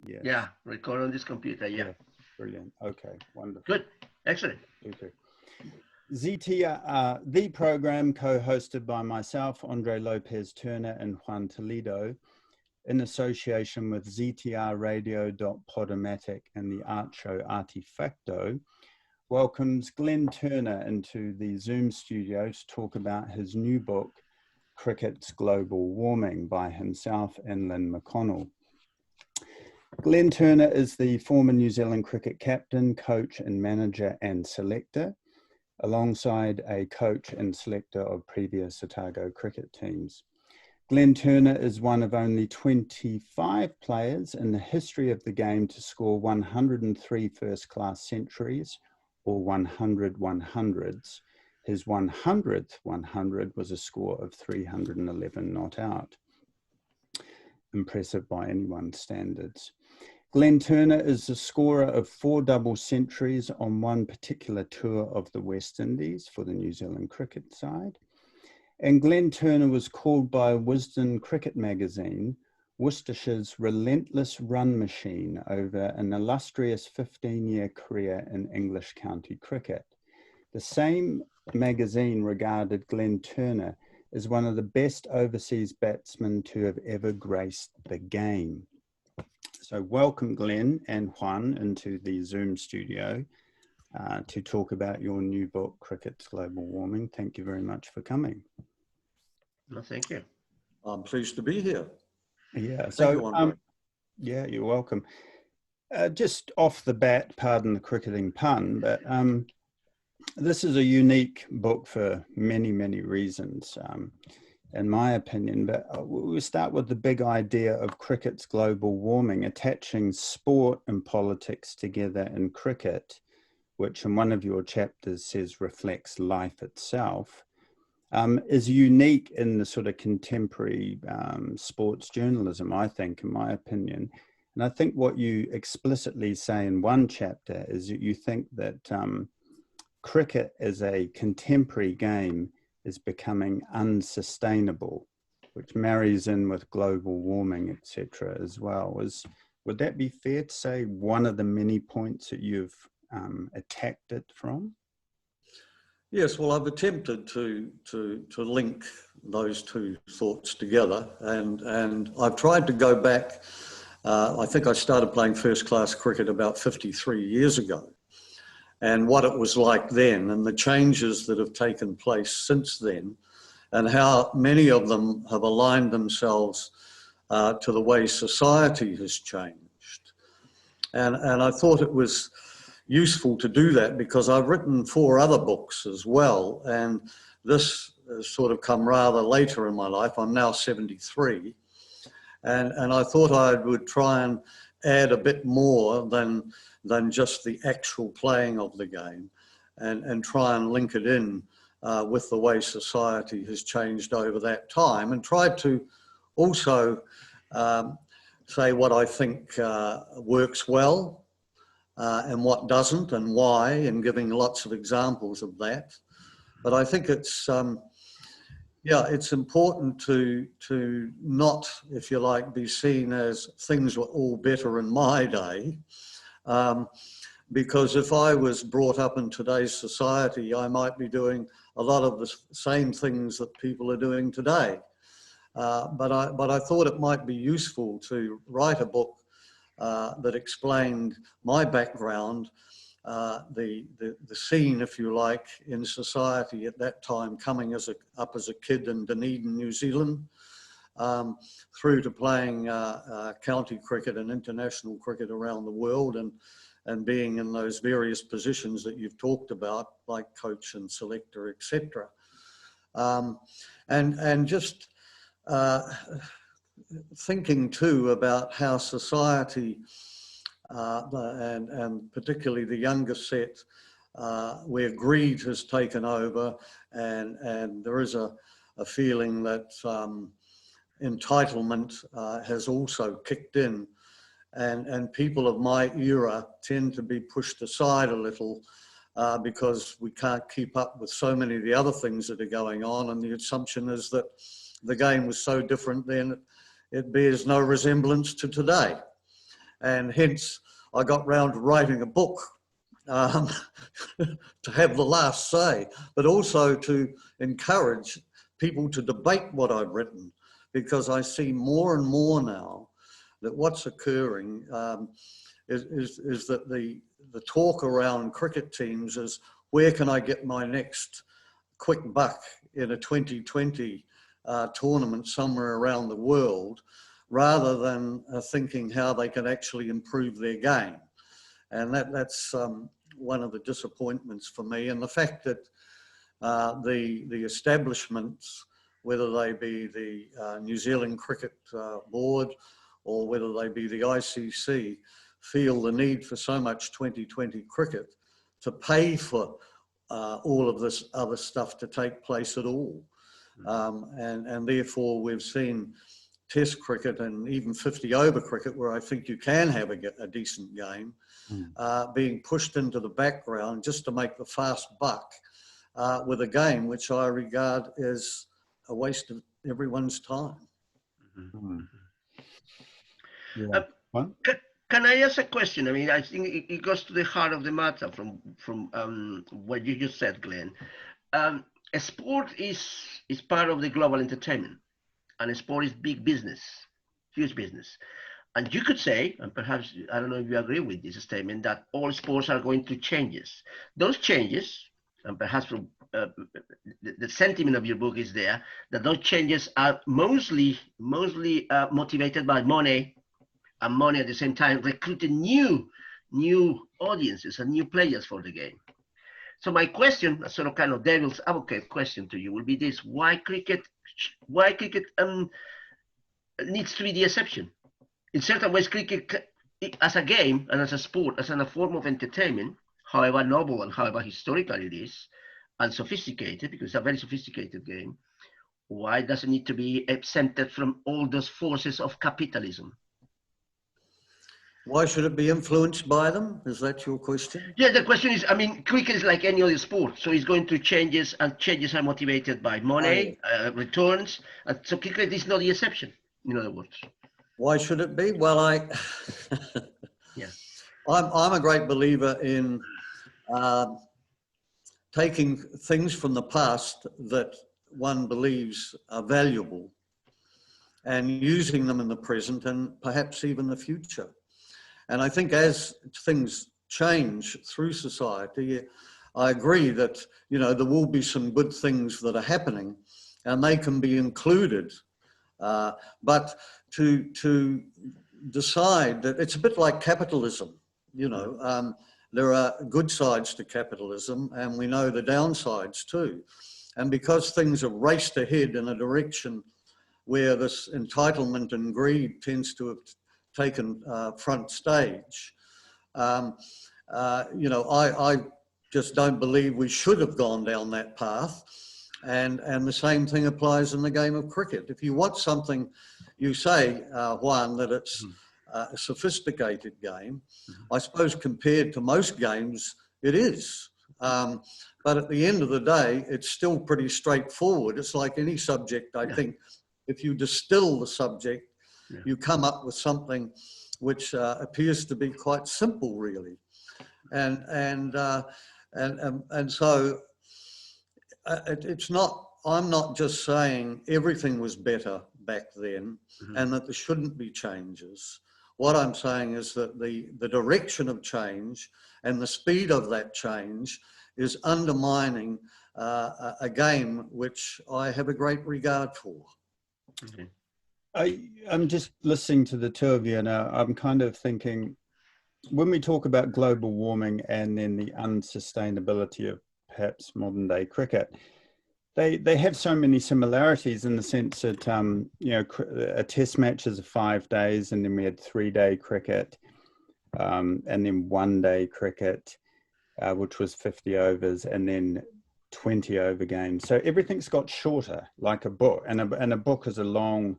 Yes. Yeah, record on this computer. Yeah. Yeah. Brilliant. Okay. Wonderful. Good. Excellent. Okay. ZTR, the program co-hosted by myself, Andre Lopez-Turner, and Juan Toledo, in association with ZTR Radio.Podomatic and the art show Artifacto, welcomes Glenn Turner into the Zoom studio to talk about his new book, Cricket's Global Warming, by himself and Lynne McConnell. Glenn Turner is the former New Zealand cricket captain, coach and manager and selector, alongside a coach and selector of previous Otago cricket teams. Glenn Turner is one of only 25 players in the history of the game to score 103 first-class centuries, or 100 100s. His 100th 100 was a score of 311 not out. Impressive by anyone's standards. Glenn Turner is the scorer of 4 double centuries on one particular tour of the West Indies for the New Zealand cricket side. And Glenn Turner was called by Wisden cricket magazine Worcestershire's relentless run machine over an illustrious 15-year career in English county cricket. The same magazine regarded Glenn Turner as one of the best overseas batsmen to have ever graced the game. So welcome Glenn and Juan into the Zoom studio to talk about your new book, Cricket's Global Warming. Thank you very much for coming. No, thank you. I'm pleased to be here. Yeah, so yeah, you're welcome. Just off the bat, pardon the cricketing pun, but this is a unique book for many, many reasons, in my opinion. But we'll start with the big idea of cricket's global warming, attaching sport and politics together in cricket, which in one of your chapters says reflects life itself, is unique in the sort of contemporary sports journalism, I think, in my opinion. And I think what you explicitly say in one chapter is that you think that cricket as a contemporary game is becoming unsustainable, which marries in with global warming, etc. as well. Would that be fair to say one of the many points that you've attacked it from? Yes, well, I've attempted to link those two thoughts together, and I've tried to go back. I think I started playing first-class cricket about 53 years ago, and what it was like then, and the changes that have taken place since then, and how many of them have aligned themselves to the way society has changed. And I thought it was useful to do that because I've written 4 other books as well, and this has sort of come rather later in my life. I'm now 73, and I thought I would try and add a bit more than just the actual playing of the game, and try and link it in with the way society has changed over that time, and try to also say what I think works well, and what doesn't and why, and giving lots of examples of that. But I think it's, it's important to not, if you like, be seen as things were all better in my day. Because if I was brought up in today's society, I might be doing a lot of the same things that people are doing today. But I thought it might be useful to write a book that explained my background, the scene, if you like, in society at that time, coming up as a kid in Dunedin, New Zealand, through to playing county cricket and international cricket around the world, and being in those various positions that you've talked about, like coach and selector, etc. And just thinking too about how society and particularly the younger set, where greed has taken over, and there is a feeling that entitlement has also kicked in, and people of my era tend to be pushed aside a little because we can't keep up with so many of the other things that are going on, and the assumption is that the game was so different then it bears no resemblance to today. and hence I got round to writing a book to have the last say, but also to encourage people to debate what I've written, because I see more and more now that what's occurring is that the talk around cricket teams is, where can I get my next quick buck in a 2020 tournament somewhere around the world, rather than thinking how they can actually improve their game. And that's one of the disappointments for me. And the fact that the establishments, whether they be the New Zealand Cricket Board or whether they be the ICC, feel the need for so much 2020 cricket to pay for all of this other stuff to take place at all. And therefore we've seen Test cricket and even 50-over cricket, where I think you can have a decent game, being pushed into the background just to make the fast buck with a game which I regard as a waste of everyone's time. Yeah. Can I ask a question? I mean, I think it goes to the heart of the matter from what you just said, Glenn. A sport is part of the global entertainment, and a sport is big business, huge business. And you could say, and perhaps, I don't know if you agree with this statement, that all sports are going through changes. Those changes, and perhaps from the sentiment of your book is there, that those changes are mostly motivated by money, and money at the same time recruiting new audiences and new players for the game. So my question, a sort of kind of devil's advocate question to you, will be this: why cricket needs to be the exception? In certain ways, cricket as a game and as a sport, as a form of entertainment, however noble and however historical it is, and sophisticated, because it's a very sophisticated game, why does it need to be exempted from all those forces of capitalism? Why should it be influenced by them? Is that your question? Yeah, the question is, I mean, cricket is like any other sport, so it's going through changes, and changes are motivated by money, returns, and so cricket is not the exception, in other words. Why should it be? Well, Yeah, I'm a great believer in taking things from the past that one believes are valuable and using them in the present and perhaps even the future. And I think as things change through society, I agree that, you know, there will be some good things that are happening and they can be included. But to decide that it's a bit like capitalism, you know, there are good sides to capitalism and we know the downsides too. And because things have raced ahead in a direction where this entitlement and greed tends to have taken front stage, you know, I just don't believe we should have gone down that path. And the same thing applies in the game of cricket. If you want something, you say, Juan, that it's a sophisticated game. I suppose compared to most games, it is. But at the end of the day, it's still pretty straightforward. It's like any subject, I think. If you distill the subject, you come up with something which appears to be quite simple, really. And so it's not, I'm not just saying everything was better back then and that there shouldn't be changes. What I'm saying is that the direction of change and the speed of that change is undermining a game which I have a great regard for. I'm just listening to the two of you now. I'm kind of thinking, when we talk about global warming and then the unsustainability of perhaps modern day cricket, they have so many similarities in the sense that, you know, a test match is 5 days, and then we had 3-day cricket, and then 1-day cricket, which was 50 overs, and then 20 over games. So everything's got shorter, like a book, and a book is a long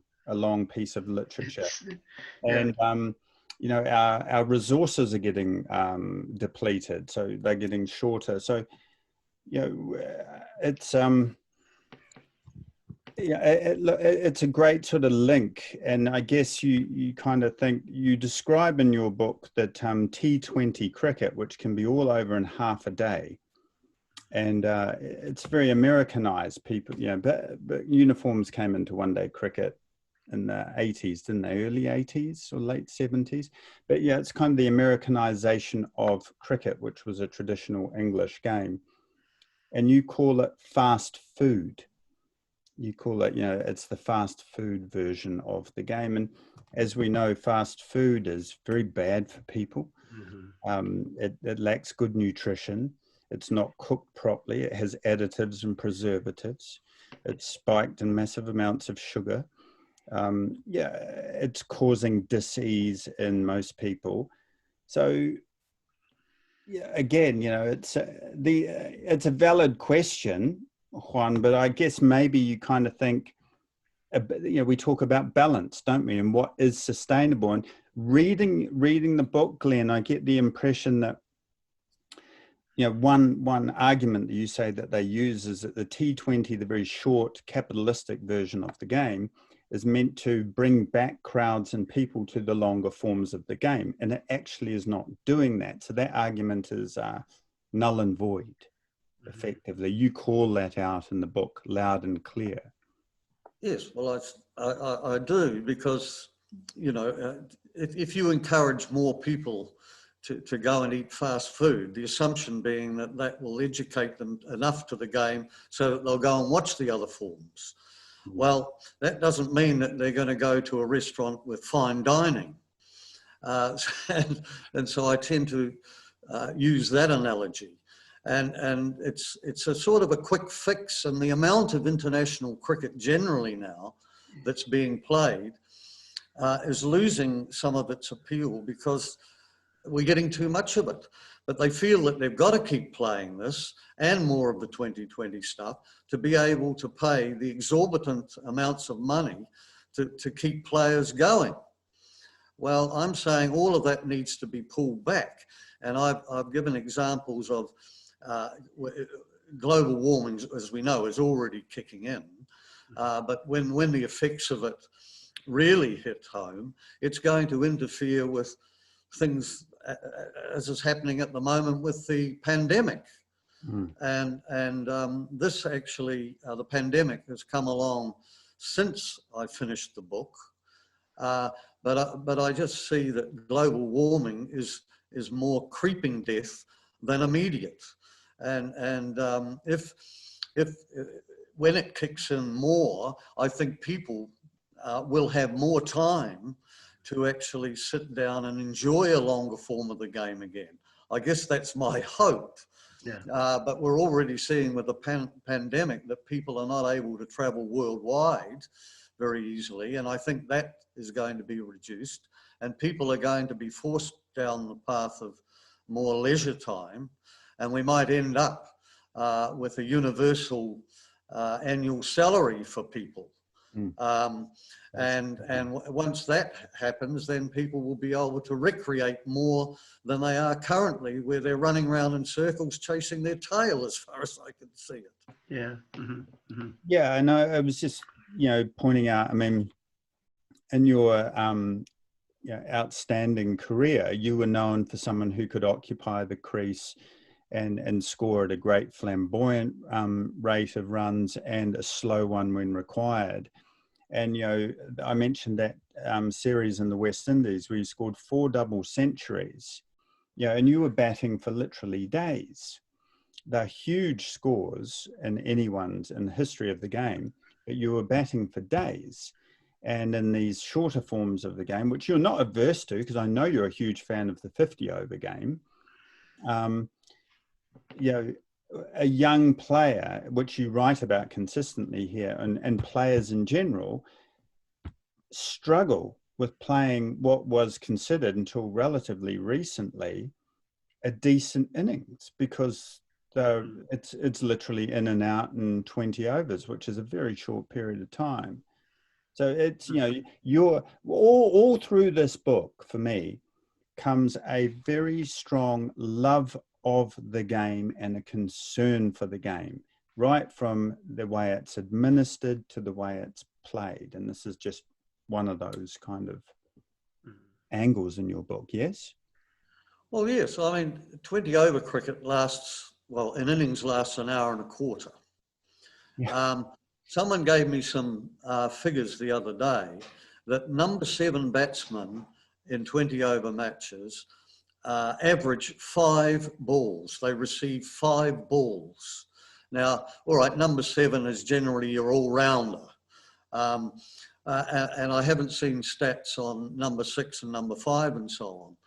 piece of literature. And you know, our resources are getting depleted, so they're getting shorter. So, you know, it's Yeah, it's a great sort of link, and I guess you kind of think you describe in your book that T20 cricket, which can be all over in half a day, and it's very Americanized. People, but uniforms came into one-day cricket in the 80s, didn't they? Early 80s or late 70s. But yeah, it's kind of the Americanization of cricket, which was a traditional English game, and you call it fast food. You call it, it's the fast food version of the game. And as we know, fast food is very bad for people. Mm-hmm. It lacks good nutrition. It's not cooked properly. It has additives and preservatives. It's spiked in massive amounts of sugar. It's causing disease in most people. So, yeah, again, it's a valid question, Juan, but I guess maybe you kind of think, we talk about balance, don't we? And what is sustainable. And reading the book, Glenn, I get the impression that, one argument that you say that they use is that the T20, the very short capitalistic version of the game, is meant to bring back crowds and people to the longer forms of the game. And it actually is not doing that. So that argument is null and void, effectively. You call that out in the book loud and clear. Yes, well, I do, because, if you encourage more people to go and eat fast food, the assumption being that will educate them enough to the game so that they'll go and watch the other forms. Well, that doesn't mean that they're going to go to a restaurant with fine dining. And so I tend to use that analogy. And it's a sort of a quick fix, and the amount of international cricket generally now that's being played is losing some of its appeal because we're getting too much of it. But they feel that they've got to keep playing this and more of the 2020 stuff to be able to pay the exorbitant amounts of money to keep players going. Well, I'm saying all of that needs to be pulled back. And I've given examples of global warming, as we know, is already kicking in. But when the effects of it really hit home, it's going to interfere with things as is happening at the moment with the pandemic. And this actually, the pandemic has come along since I finished the book. But I just see that global warming is more creeping death than immediate. And if when it kicks in more, I think people will have more time to actually sit down and enjoy a longer form of the game again. I guess that's my hope. Yeah. But we're already seeing with the pandemic that people are not able to travel worldwide very easily. And I think that is going to be reduced, and people are going to be forced down the path of more leisure time. And we might end up with a universal annual salary for people. And once that happens, then people will be able to recreate more than they are currently, where they're running around in circles chasing their tail, as far as I can see it. Yeah. Yeah, and I was just, pointing out, I mean, in your outstanding career, you were known for someone who could occupy the crease and score at a great flamboyant rate of runs and a slow one when required. And, I mentioned that series in the West Indies where you scored 4 double centuries, and you were batting for literally days. They're huge scores in the history of the game, but you were batting for days. And in these shorter forms of the game, which you're not averse to, because I know you're a huge fan of the 50-over game, a young player, which you write about consistently here, and players in general, struggle with playing what was considered until relatively recently a decent innings, because it's literally in and out in 20 overs, which is a very short period of time. So it's, you're all through this book, for me, comes a very strong love of the game and a concern for the game. right from the way it's administered to the way it's played. And this is just one of those kind of angles in your book, yes? Well, yes. I mean, 20-over cricket lasts, well, an innings lasts an hour and a quarter. Yeah. Someone gave me some figures the other day that number 7 batsmen in 20-over matches average 5 balls. They receive 5 balls. Now, all right, number 7 is generally your all-rounder. And I haven't seen stats on number 6 and number 5 and so on.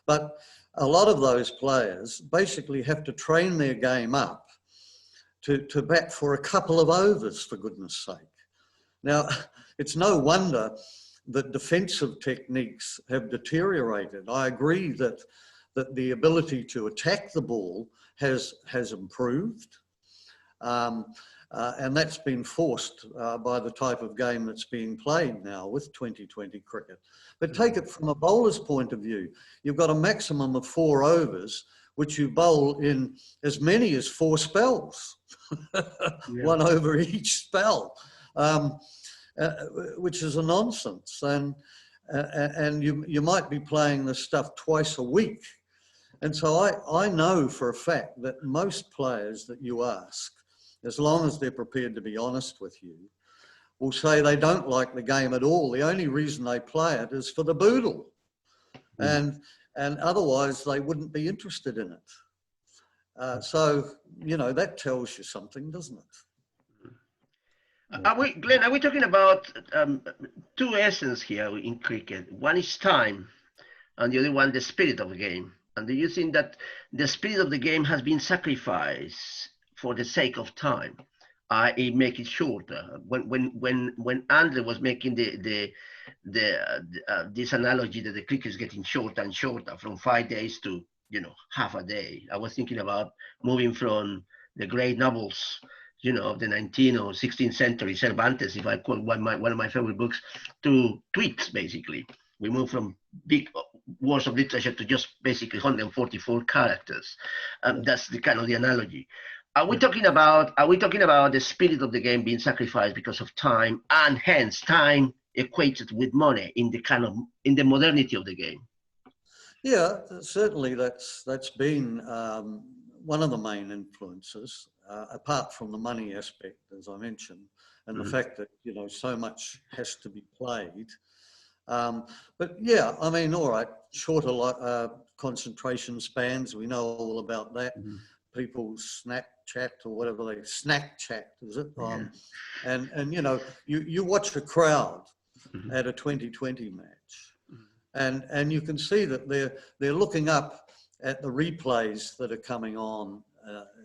But a lot of those players basically have to train their game up to bat for a couple of overs, for goodness sake. Now, it's no wonder that defensive techniques have deteriorated. I agree that the ability to attack the ball has improved. And that's been forced by the type of game that's being played now with 2020 cricket. But take it from a bowler's point of view. You've got a maximum of 4 overs, which you bowl in as many as 4 spells, one over each spell, which is a nonsense. And you might be playing this stuff twice a week. And so I know for a fact that most players that you ask, as long as they're prepared to be honest with you, will say they don't like the game at all. The only reason they play it is for the boodle. And otherwise they wouldn't be interested in it. So, you know, that tells you something, doesn't it? Glenn, are we talking about 2 essence here in cricket? One is time, and the other one, the spirit of the game. And do you think that the spirit of the game has been sacrificed for the sake of time? It make it shorter. When Andre was making this analogy that the cricket is getting shorter and shorter, from 5 days to, you know, half a day, I was thinking about moving from the great novels, you know, of the 19th or 16th century, Cervantes, if I quote one of my favorite books, to tweets, basically. We move from big works of literature to just basically 144 characters. That's the kind of the analogy. Are we talking about the spirit of the game being sacrificed because of time, and hence time equated with money in the modernity of the game? Yeah, certainly that's been one of the main influences, apart from the money aspect, as I mentioned, and the fact that, you know, so much has to be played. But yeah, I mean, all right, shorter concentration spans, we know all about that. People Snapchat or whatever snack chat, is it? And you know, you watch a crowd at a 2020 match, and you can see that they're looking up at the replays that are coming on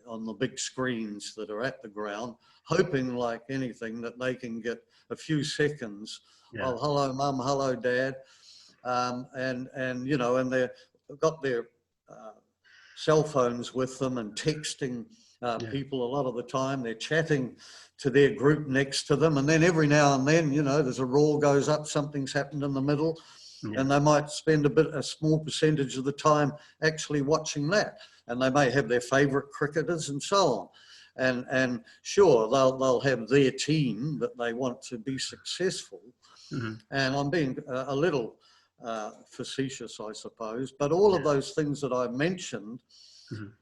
the big screens that are at the ground, hoping like anything that they can get a few seconds of hello mum, hello dad, and you know, and they've got their cell phones with them and texting people a lot of the time. They're chatting to their group next to them, and then every now and then, you know, there's a roar goes up, something's happened in the middle, and they might spend a small percentage of the time actually watching that, and they may have their favourite cricketers and so on, and sure, they'll have their team that they want to be successful, and I'm being a little facetious, I suppose, but all of those things that I mentioned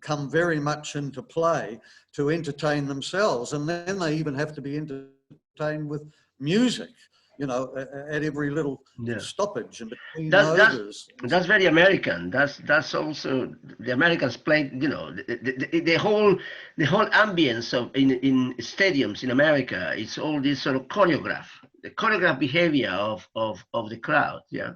come very much into play to entertain themselves, and then they even have to be entertained with music, you know, at every little stoppage and between overs. That's very American. That's also the Americans play. You know, the whole ambience of in stadiums in America. It's all this sort of the choreographed behavior of the crowd. Yeah.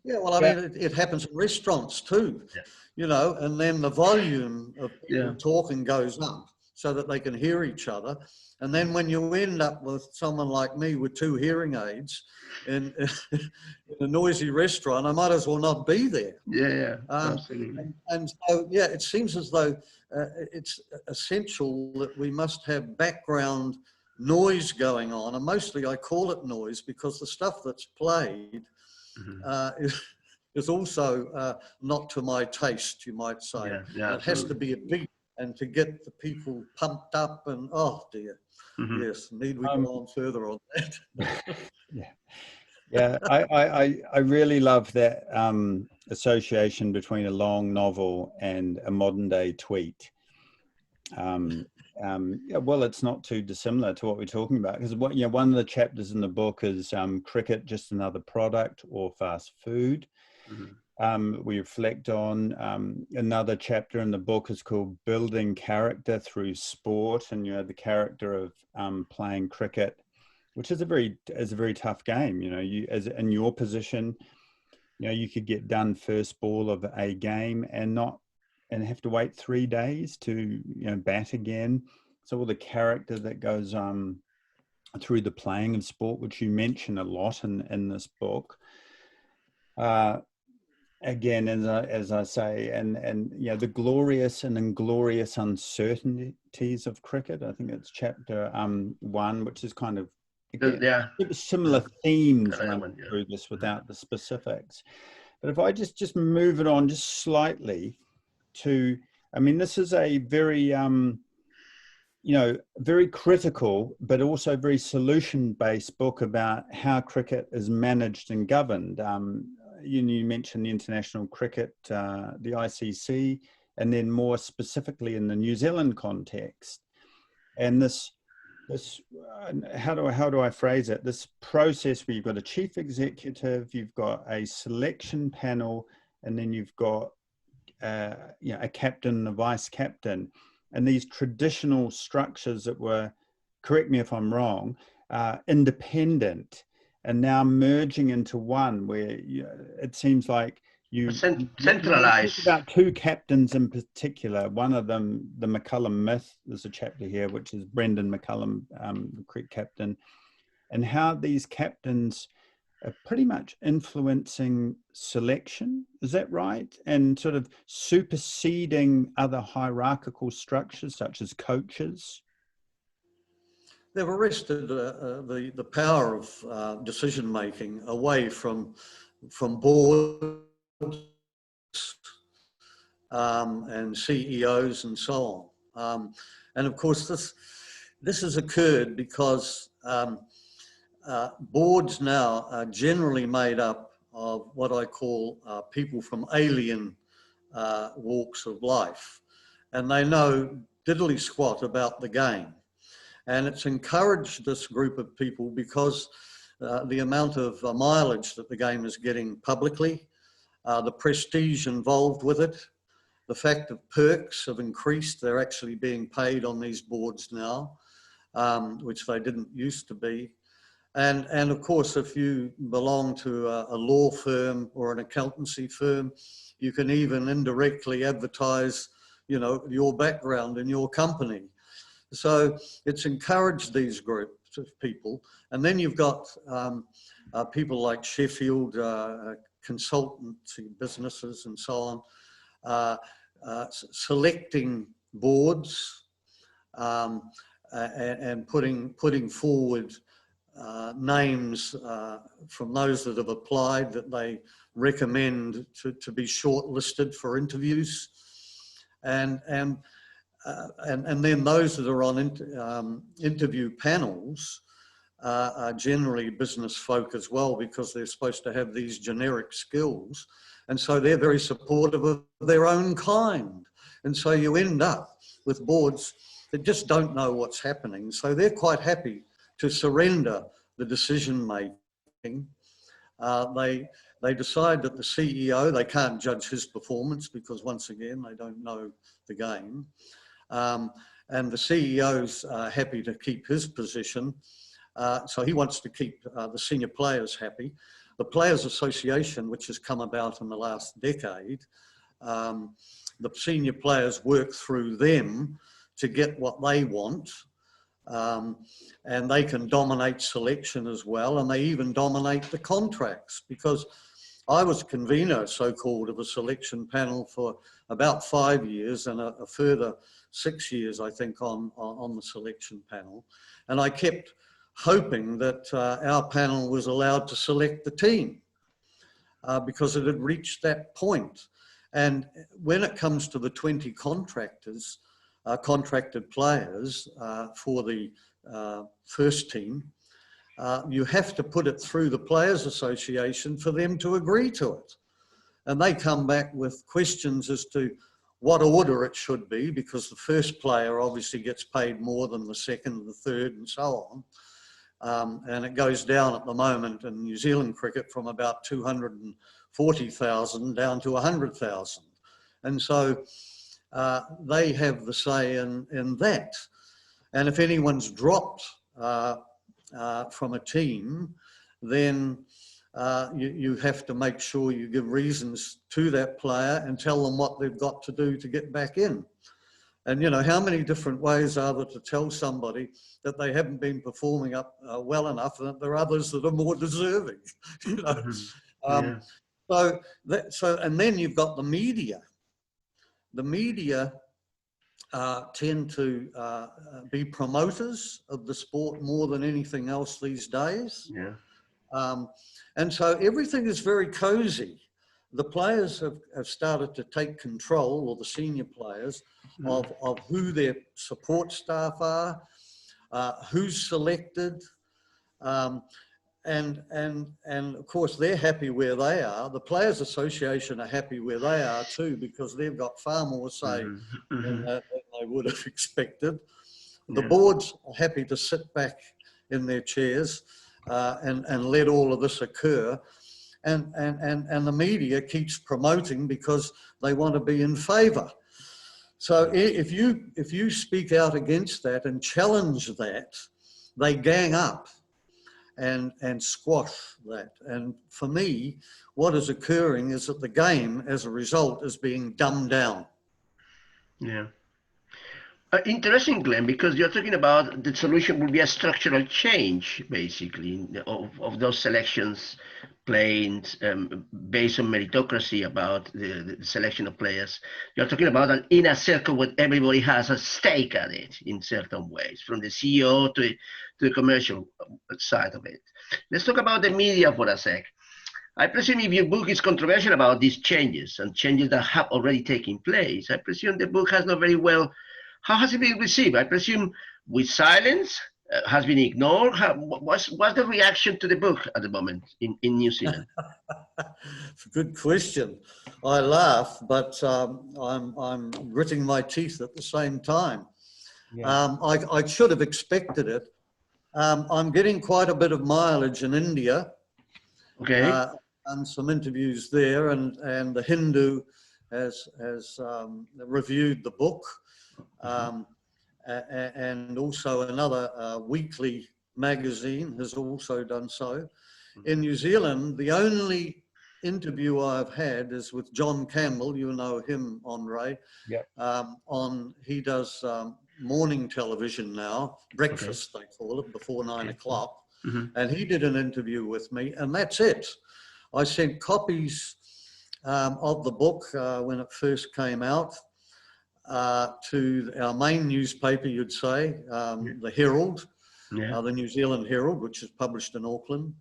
Yeah, well, I mean, it happens in restaurants too, you know, and then the volume of people talking goes up so that they can hear each other. And then when you end up with someone like me with 2 hearing aids in a noisy restaurant, I might as well not be there. Absolutely. And so, yeah, it seems as though it's essential that we must have background noise going on. And mostly I call it noise because the stuff that's played is also not to my taste, you might say. It has to be a big and to get the people pumped up, and oh dear, yes, need we go on further on that? Yeah. Yeah, I really love that association between a long novel and a modern day tweet. Yeah, well, it's not too dissimilar to what we're talking about, because one of the chapters in the book is cricket, just another product or fast food. We reflect on another chapter in the book is called Building Character Through Sport, and the character of playing cricket, which is a very tough game. You, as in your position, you could get done first ball of a game and have to wait 3 days to bat again. So all the character that goes through the playing of sport, which you mention a lot in this book. Again, as I say, and the glorious and inglorious uncertainties of cricket. I think it's chapter 1, which is kind of similar themes running through this without the specifics. But if I just move it on just slightly to, this is a very very critical, but also very solution-based book about how cricket is managed and governed. You mentioned the international cricket, the ICC, and then more specifically in the New Zealand context. And this how do I phrase it? This process where you've got a chief executive, you've got a selection panel, and then you've got a captain, a vice captain, and these traditional structures that were, correct me if I'm wrong, independent, and now merging into one where it seems like you centralized. About 2 captains in particular. One of them, the McCullum myth. There's a chapter here which is Brendan McCullum, the cricket captain, and how these captains are pretty much influencing selection. Is that right? And sort of superseding other hierarchical structures such as coaches. They've arrested the power of decision making away from boards and CEOs and so on. And of course, this has occurred because boards now are generally made up of what I call people from alien walks of life, and they know diddly squat about the game. And it's encouraged this group of people because the amount of mileage that the game is getting publicly, the prestige involved with it, the fact that perks have increased. They're actually being paid on these boards now, which they didn't used to be. And of course, if you belong to a law firm or an accountancy firm, you can even indirectly advertise, your background in your company. So it's encouraged these groups of people. And then you've got people like Sheffield, consultancy businesses and so on, selecting boards and putting forward names from those that have applied that they recommend to be shortlisted for interviews. And then those that are on interview panels are generally business folk as well, because they're supposed to have these generic skills. And so they're very supportive of their own kind. And so you end up with boards that just don't know what's happening. So they're quite happy to surrender the decision making. They decide that the CEO, they can't judge his performance because once again, they don't know the game. And the CEO's happy to keep his position. So he wants to keep the senior players happy. The Players Association, which has come about in the last decade, the senior players work through them to get what they want. And they can dominate selection as well. And they even dominate the contracts, because I was convener, so-called, of a selection panel for about 5 years and a further 6 years, I think, on the selection panel. And I kept hoping that our panel was allowed to select the team because it had reached that point. And when it comes to the 20 contractors, contracted players for the first team, you have to put it through the Players Association for them to agree to it. And they come back with questions as to what order it should be, because the first player obviously gets paid more than the second, the third, and so on. And it goes down at the moment in New Zealand cricket from about 240,000 down to 100,000. And so they have the say in that. And if anyone's dropped from a team, then you have to make sure you give reasons to that player and tell them what they've got to do to get back in. And, you know, how many different ways are there to tell somebody that they haven't been performing up well enough, and that there are others that are more deserving, you know? And then you've got the media. The media tend to be promoters of the sport more than anything else these days. Yeah. And so everything is very cozy. The players have started to take control, or the senior players, of who their support staff are, who's selected, and of course they're happy where they are. The Players Association are happy where they are too, because they've got far more say than they would have expected. The boards are happy to sit back in their chairs and let all of this occur. And the media keeps promoting because they want to be in favour. So if you speak out against that and challenge that, they gang up and squash that. And for me, what is occurring is that the game, as a result, is being dumbed down. Yeah. Interesting, Glenn, because you're talking about the solution would be a structural change, basically, of those selections playing based on meritocracy about the selection of players. You're talking about an inner circle where everybody has a stake at it in certain ways, from the CEO to the commercial side of it. Let's talk about the media for a sec. I presume if your book is controversial about these changes and changes that have already taken place, I presume the book has not very well. How has it been received? I presume with silence, has been ignored. What's the reaction to the book at the moment in New Zealand? It's a good question. I laugh, but I'm gritting my teeth at the same time. Yeah. I should have expected it. I'm getting quite a bit of mileage in India. Okay. And some interviews there, and the Hindu has reviewed the book. And also another weekly magazine has also done so. In New Zealand, the only interview I've had is with John Campbell. You know him, Andre. Yep. He does morning television now, breakfast they call it, before 9 o'clock. And he did an interview with me, and that's it. I sent copies of the book when it first came out. To our main newspaper, you'd say, the Herald, the New Zealand Herald, which is published in Auckland,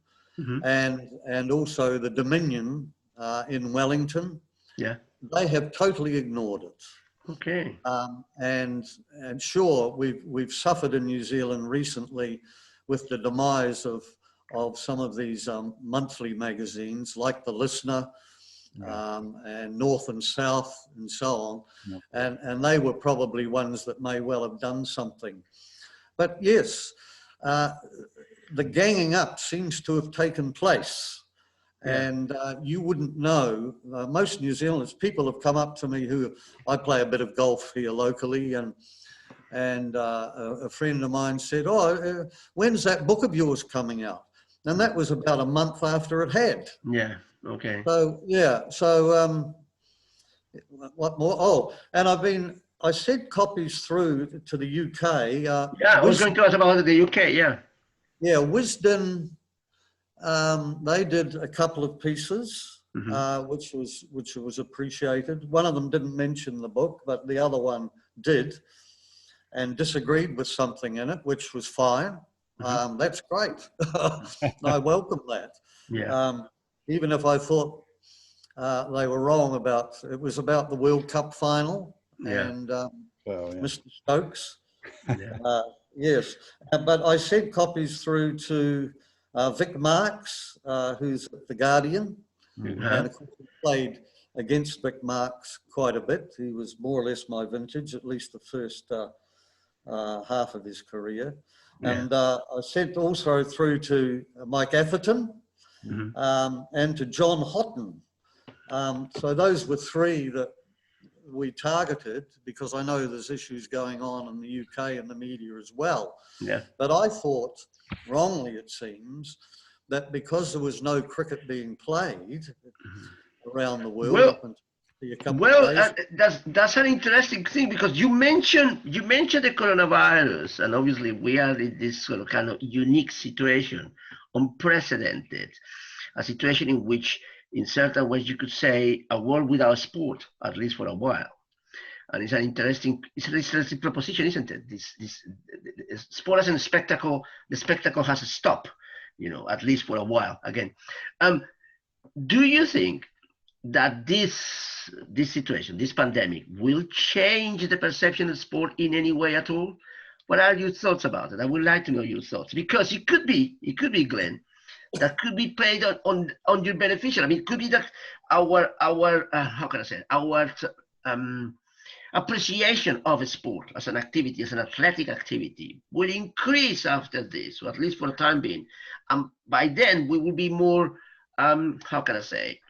and also the Dominion in Wellington. Yeah, they have totally ignored it. Okay. And sure, we've suffered in New Zealand recently with the demise of some of these monthly magazines like the Listener. And North and South and so on, and they were probably ones that may well have done something. But yes, the ganging up seems to have taken place, and you wouldn't know. Most New Zealanders, people have come up to me I play a bit of golf here locally, and a friend of mine said, "Oh, when's that book of yours coming out?" And that was about a month after it had. Yeah. Okay. So what more? Oh, and I sent copies through to the UK. I was going to ask about the UK. Yeah. Yeah, Wisden. They did a couple of pieces, which was appreciated. One of them didn't mention the book, but the other one did, and disagreed with something in it, which was fine. That's great. I welcome that. Yeah. Even if I thought they were wrong it was about the World Cup final, and Well, yeah. Mr. Stokes. Yeah. Yes, but I sent copies through to Vic Marks, who's at The Guardian, and of course he played against Vic Marks quite a bit. He was more or less my vintage, at least the first half of his career. Yeah. And I sent also through to Mike Atherton and to John Houghton. So those were three that we targeted, because I know there's issues going on in the UK and the media as well. Yeah. But I thought, wrongly it seems, that because there was no cricket being played around the world up until a couple of days. That's an interesting thing, because you mentioned the coronavirus, and obviously we are in this sort of kind of unique situation, unprecedented, a situation in which, in certain ways, you could say a world without sport, at least for a while. And it's an interesting proposition, isn't it? This sport as a spectacle, the spectacle has to stop, at least for a while. Again, do you think that this situation, this pandemic, will change the perception of sport in any way at all? What are your thoughts about it? I would like to know your thoughts, because it could be, Glenn, that could be played on your beneficial. I mean, it could be that our how can I say it? Our appreciation of a sport as an activity, as an athletic activity, will increase after this, or at least for the time being. By then, we will be more, how can I say,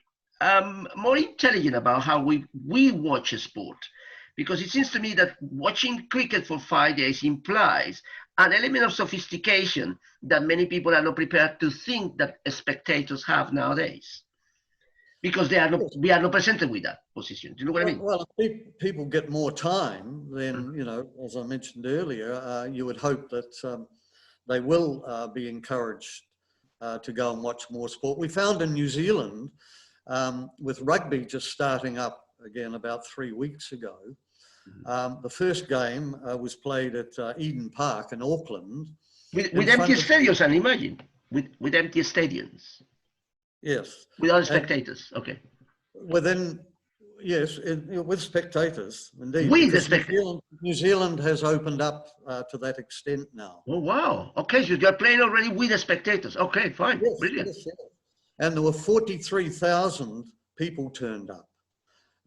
more intelligent about how we watch a sport. Because it seems to me that watching cricket for 5 days implies an element of sophistication that many people are not prepared to think that spectators have nowadays, because we are not presented with that position. Do you know what I mean? Well, if people get more time, then, as I mentioned earlier, you would hope that they will be encouraged to go and watch more sport. We found in New Zealand, with rugby just starting up again about 3 weeks ago, the first game was played at Eden Park in Auckland. With empty stadiums, I imagine. With empty stadiums. Yes. Without spectators, okay. Yes, with spectators, indeed. With the spectators. New Zealand has opened up to that extent now. Oh, wow. Okay, so you're playing already with the spectators. Okay, fine. Yes, brilliant. Yes. And there were 43,000 people turned up.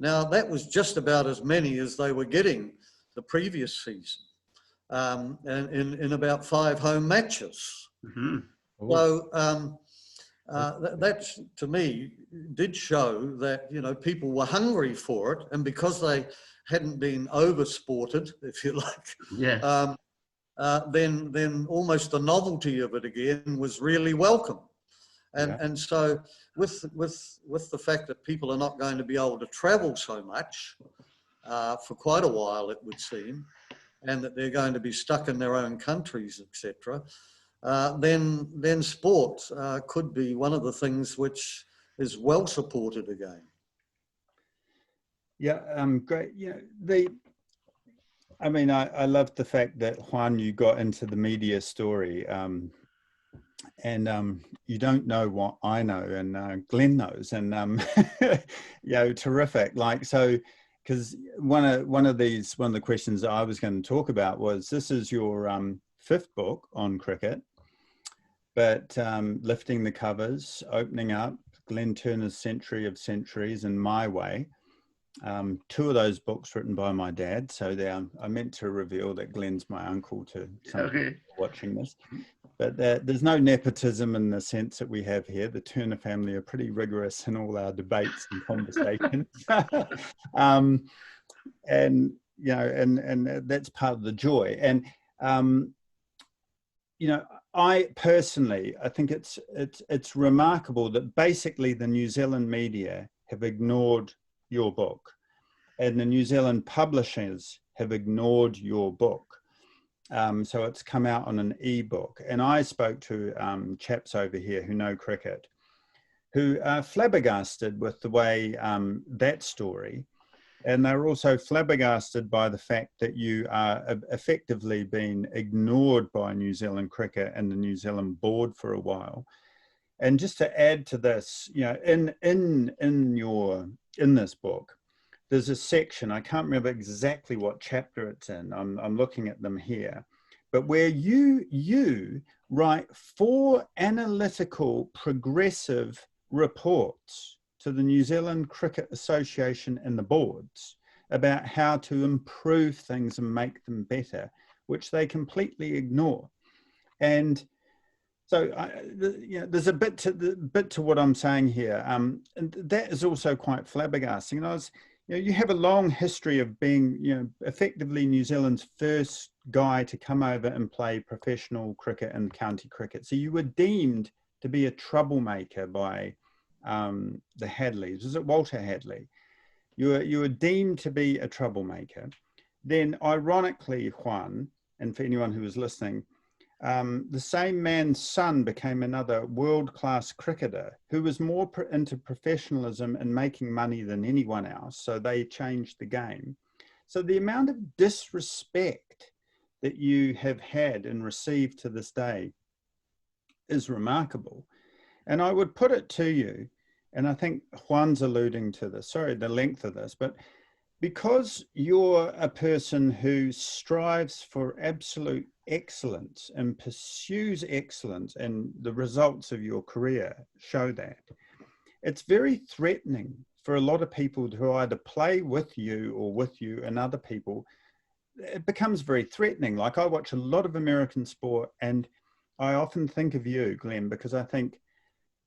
Now, that was just about as many as they were getting the previous season, and in about 5 home matches. So that, to me, did show that, people were hungry for it, and because they hadn't been oversported, if you like, then almost the novelty of it again was really welcome. And so with the fact that people are not going to be able to travel so much for quite a while, it would seem, and that they're going to be stuck in their own countries, etc., then sport could be one of the things which is well supported again. Yeah, great. I loved the fact that, Juan, you got into the media story. And you don't know what I know, and Glenn knows, and terrific. Because one of the questions that I was going to talk about was, this is your 5th book on cricket, but Lifting the Covers, Opening Up, Glenn Turner's Century of Centuries, and My Way. 2 of those books written by my dad. So I meant to reveal that Glenn's my uncle to some people watching this. But there's no nepotism in the sense that we have here. The Turner family are pretty rigorous in all our debates and conversations. And that's part of the joy. And I personally, I think it's remarkable that basically the New Zealand media have ignored your book, and the New Zealand publishers have ignored your book. So it's come out on an ebook, and I spoke to chaps over here who know cricket, who are flabbergasted with the way that story, and they're also flabbergasted by the fact that you are effectively being ignored by New Zealand cricket and the New Zealand board for a while. And just to add to this, in this book, there's a section, I can't remember exactly what chapter it's in, I'm looking at them here, but where you write 4 analytical progressive reports to the New Zealand Cricket Association and the boards about how to improve things and make them better, which they completely ignore. And so there's a bit to what I'm saying here, and that is also quite flabbergasting. And you have a long history of being, effectively New Zealand's first guy to come over and play professional cricket and county cricket. So you were deemed to be a troublemaker by the Hadleys. Was it Walter Hadley? You were deemed to be a troublemaker. Then, ironically, Juan, and for anyone who was listening, the same man's son became another world-class cricketer who was more into professionalism and making money than anyone else. So they changed the game. So the amount of disrespect that you have had and received to this day is remarkable. And I would put it to you, and I think Juan's alluding to this, sorry, the length of this, but because you're a person who strives for absolute excellence and pursues excellence, and the results of your career show that, it's very threatening for a lot of people to either play with you or with you and other people. It becomes very threatening. Like, I watch a lot of American sport, and I often think of you, Glenn, because I think,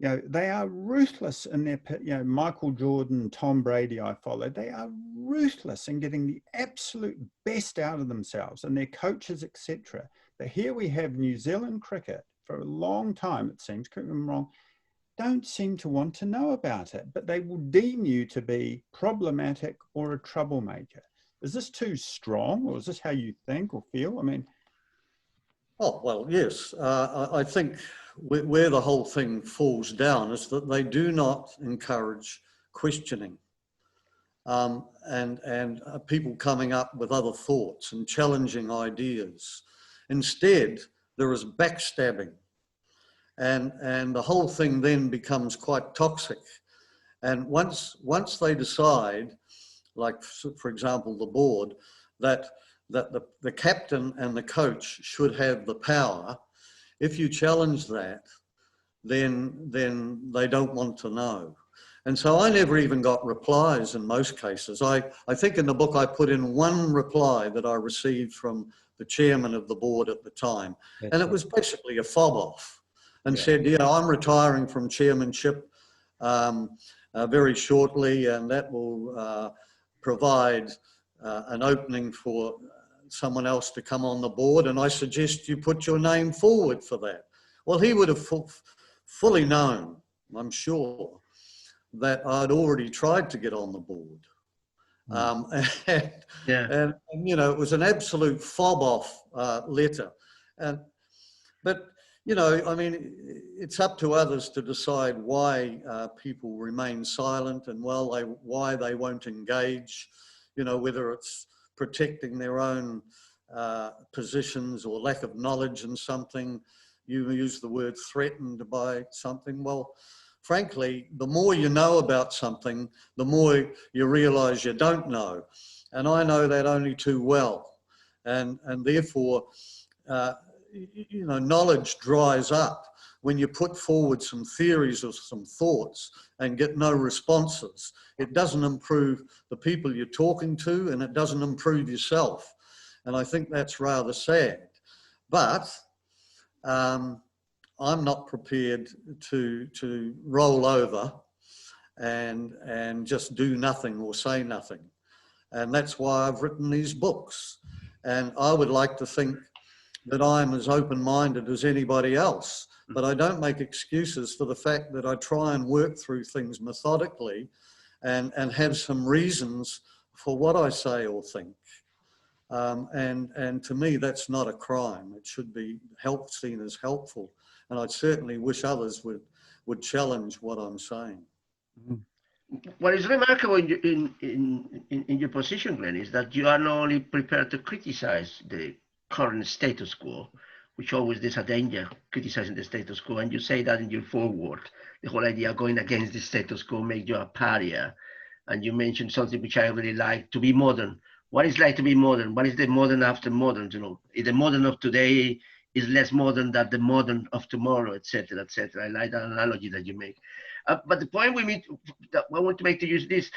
they are ruthless in their, Michael Jordan, Tom Brady, I follow. They are ruthless in getting the absolute best out of themselves and their coaches, etc. But here we have New Zealand cricket for a long time, it seems, correct me if I'm wrong, don't seem to want to know about it, but they will deem you to be problematic or a troublemaker. Is this too strong, or is this how you think or feel? I mean... Oh, well, yes. I think where the whole thing falls down is that they do not encourage questioning and people coming up with other thoughts and challenging ideas. Instead, there is backstabbing, and the whole thing then becomes quite toxic. And once they decide, like, for example, the board, that the captain and the coach should have the power, if you challenge that, then they don't want to know. And so I never even got replies in most cases. I think in the book I put in one reply that I received from the chairman of the board at the time. That's and it was basically a fob off, and said, I'm retiring from chairmanship very shortly, and that will provide an opening for someone else to come on the board, and I suggest you put your name forward for that. Well, he would have fully known, I'm sure, that I'd already tried to get on the board. And it was an absolute fob off letter. But I mean, it's up to others to decide why people remain silent and why they won't engage, whether it's protecting their own positions or lack of knowledge in something. You use the word threatened by something. Well, frankly, the more you know about something, the more you realise you don't know. And I know that only too well. And therefore, knowledge dries up when you put forward some theories or some thoughts and get no responses. It doesn't improve the people you're talking to, and it doesn't improve yourself. And I think that's rather sad. But I'm not prepared to roll over and just do nothing or say nothing. And that's why I've written these books. And I would like to think that I'm as open-minded as anybody else, but I don't make excuses for the fact that I try and work through things methodically and have some reasons for what I say or think. And to me, that's not a crime. It should be seen as helpful. And I certainly wish others would challenge what I'm saying. What is remarkable in your position, Glenn, is that you are not only prepared to criticize the current status quo, which always there's a danger criticizing the status quo, and you say that in your foreword, the whole idea of going against the status quo makes you a pariah, and you mentioned something which I really like, to be modern. What is like to be modern? What is the modern after modern? You know, the modern of today is less modern than the modern of tomorrow, etc., etc. I like that analogy that you make. But the point that I want to make to you is this: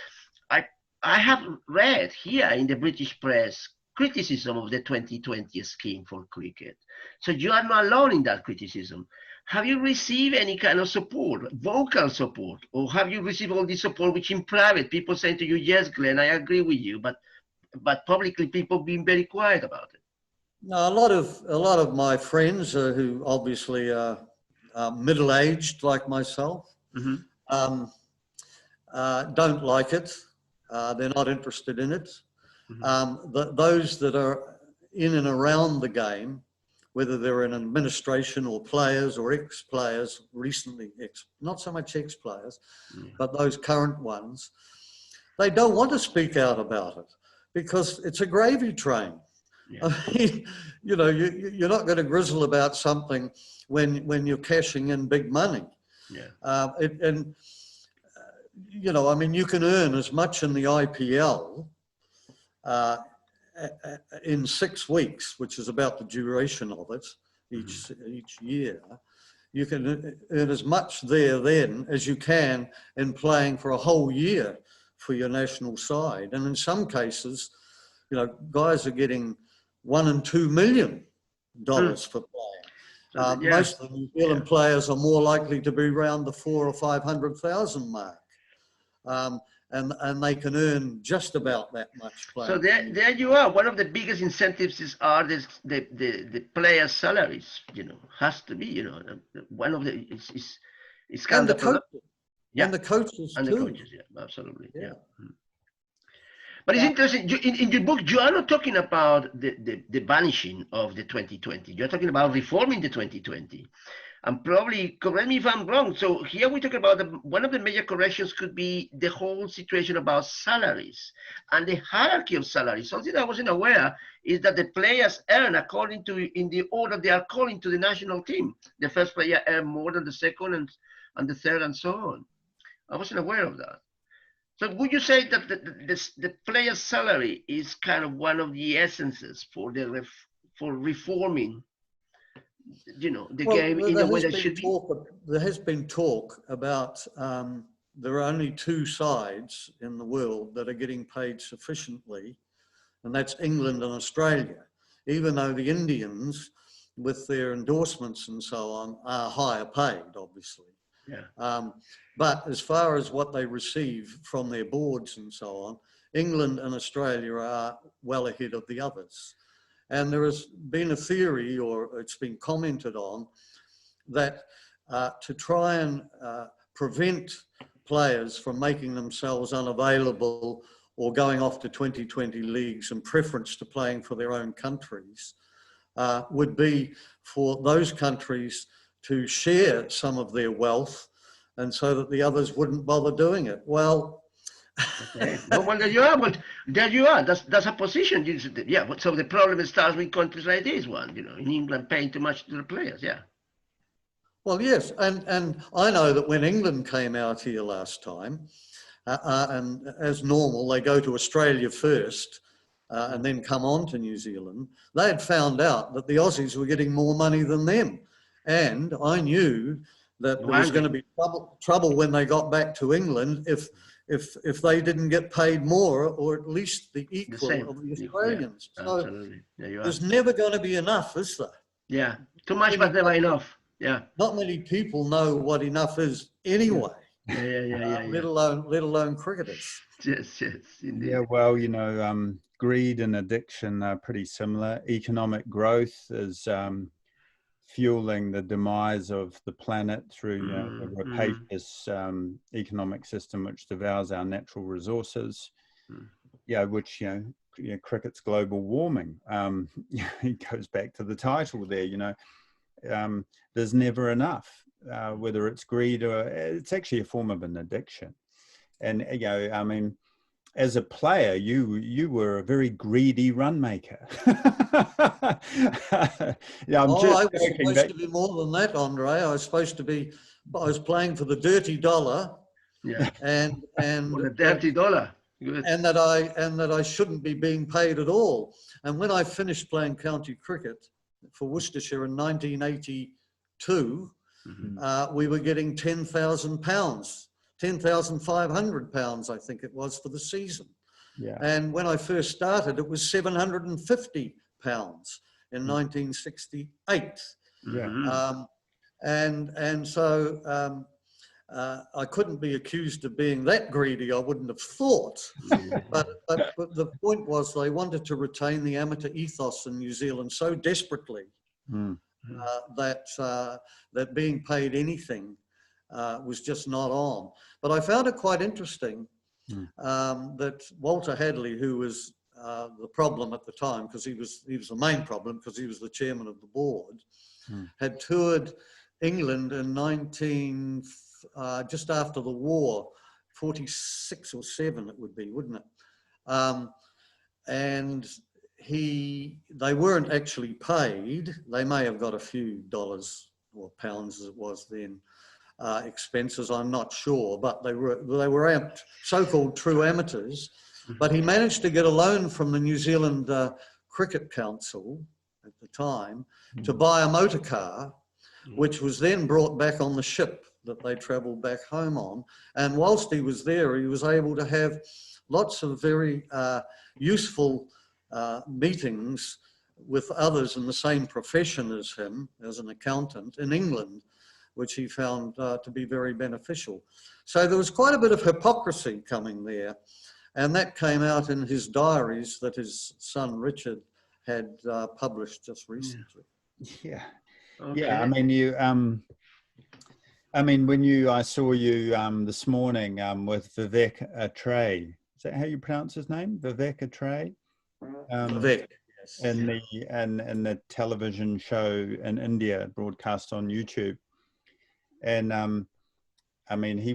I have read here in the British press criticism of the 2020 scheme for cricket. So you are not alone in that criticism. Have you received any kind of support, vocal support, or have you received all this support which in private people saying to you, yes, Glenn, I agree with you, but publicly people being very quiet about it? No, a lot of my friends who obviously are middle-aged like myself don't like it. They're not interested in it. Those that are in and around the game, whether they're in administration or players or ex-players, recently not so much ex-players, but those current ones, they don't want to speak out about it because it's a gravy train. Yeah. I mean, you know, you're not going to grizzle about something when you're cashing in big money. Yeah. You know, I mean, you can earn as much in the IPL in 6 weeks, which is about the duration of it each year. You can earn as much there then as you can in playing for a whole year for your national side. And in some cases, you know, guys are getting $1 and $2 million for playing. Most of the New Zealand players are more likely to be around the 400,000 or 500,000 mark. And they can earn just about that much playing. So there you are. One of the biggest incentives are the players' salaries. You know, has to be. You know, one of the it's kind of and the coaches and too. The coaches, yeah, absolutely, yeah. But it's interesting. In your book, you are not talking about the banishing of the 2020. You're talking about reforming the 2020. And probably, correct me if I'm wrong, so here we talk about one of the major corrections could be the whole situation about salaries and the hierarchy of salaries. Something that I wasn't aware is that the players earn according to, in the order they are calling to the national team. The first player earn more than the second and the third and so on. I wasn't aware of that. So would you say that the player's salary is kind of one of the essences for reforming, you know, the game in the way that should be? There has been talk about there are only 2 sides in the world that are getting paid sufficiently, and that's England and Australia, even though the Indians, with their endorsements and so on, are higher paid, obviously. Yeah. But as far as what they receive from their boards and so on, England and Australia are well ahead of the others. And there has been a theory, or it's been commented on, that to try and prevent players from making themselves unavailable or going off to 2020 leagues in preference to playing for their own countries would be for those countries to share some of their wealth, and so that the others wouldn't bother doing it. Well, okay. Well, there you are. But there you are. That's a position. Yeah. So the problem starts with countries like this one. You know, in England, paying too much to the players. Yeah. Well, yes, and I know that when England came out here last time, and as normal, they go to Australia first, and then come on to New Zealand. They had found out that the Aussies were getting more money than them, and I knew that there was going to be trouble when they got back to England if they didn't get paid more, or at least the equal of the Australians. Yeah, so absolutely. there's never going to be enough, is there? Yeah, too much, but never enough. Yeah. Not many people know what enough is anyway. Yeah. Let alone cricketers. Yes, indeed. Yeah, well, you know, greed and addiction are pretty similar. Economic growth is fueling the demise of the planet through the rapacious economic system which devours our natural resources. Yeah, which cricket's global warming. It goes back to the title there. You know, there's never enough. Whether it's greed or it's actually a form of an addiction. And I mean, as a player, you were a very greedy run maker. I was supposed to be more than that, Andre. I was playing for the dirty dollar, Yeah. and For a $30. Good. and that I shouldn't be being paid at all. And when I finished playing county cricket for Worcestershire in 1982, we were getting £10,000, £10,500, I think it was, for the season. Yeah. And when I first started, it was £750 in 1968. Yeah. And so I couldn't be accused of being that greedy, I wouldn't have thought. But the point was they wanted to retain the amateur ethos in New Zealand so desperately that being paid anything was just not on. But I found it quite interesting that Walter Hadley, who was the problem at the time, because he was the main problem because he was the chairman of the board, had toured England in just after the war, 46 or 7 it would be, wouldn't it? And they weren't actually paid. They may have got a few dollars or pounds, as it was then, expenses, I'm not sure, but they were so-called true amateurs. But he managed to get a loan from the New Zealand Cricket Council at the time to buy a motor car, which was then brought back on the ship that they travelled back home on. And whilst he was there, he was able to have lots of very useful meetings with others in the same profession as him, as an accountant, in England, which he found to be very beneficial. So there was quite a bit of hypocrisy coming there. And that came out in his diaries that his son Richard had published just recently. Yeah. Okay. Yeah. I mean, I saw you this morning with Vivek Atray. Is that how you pronounce his name? Vivek Atray? Vivek, yes. In the television show in India, broadcast on YouTube. And I mean, he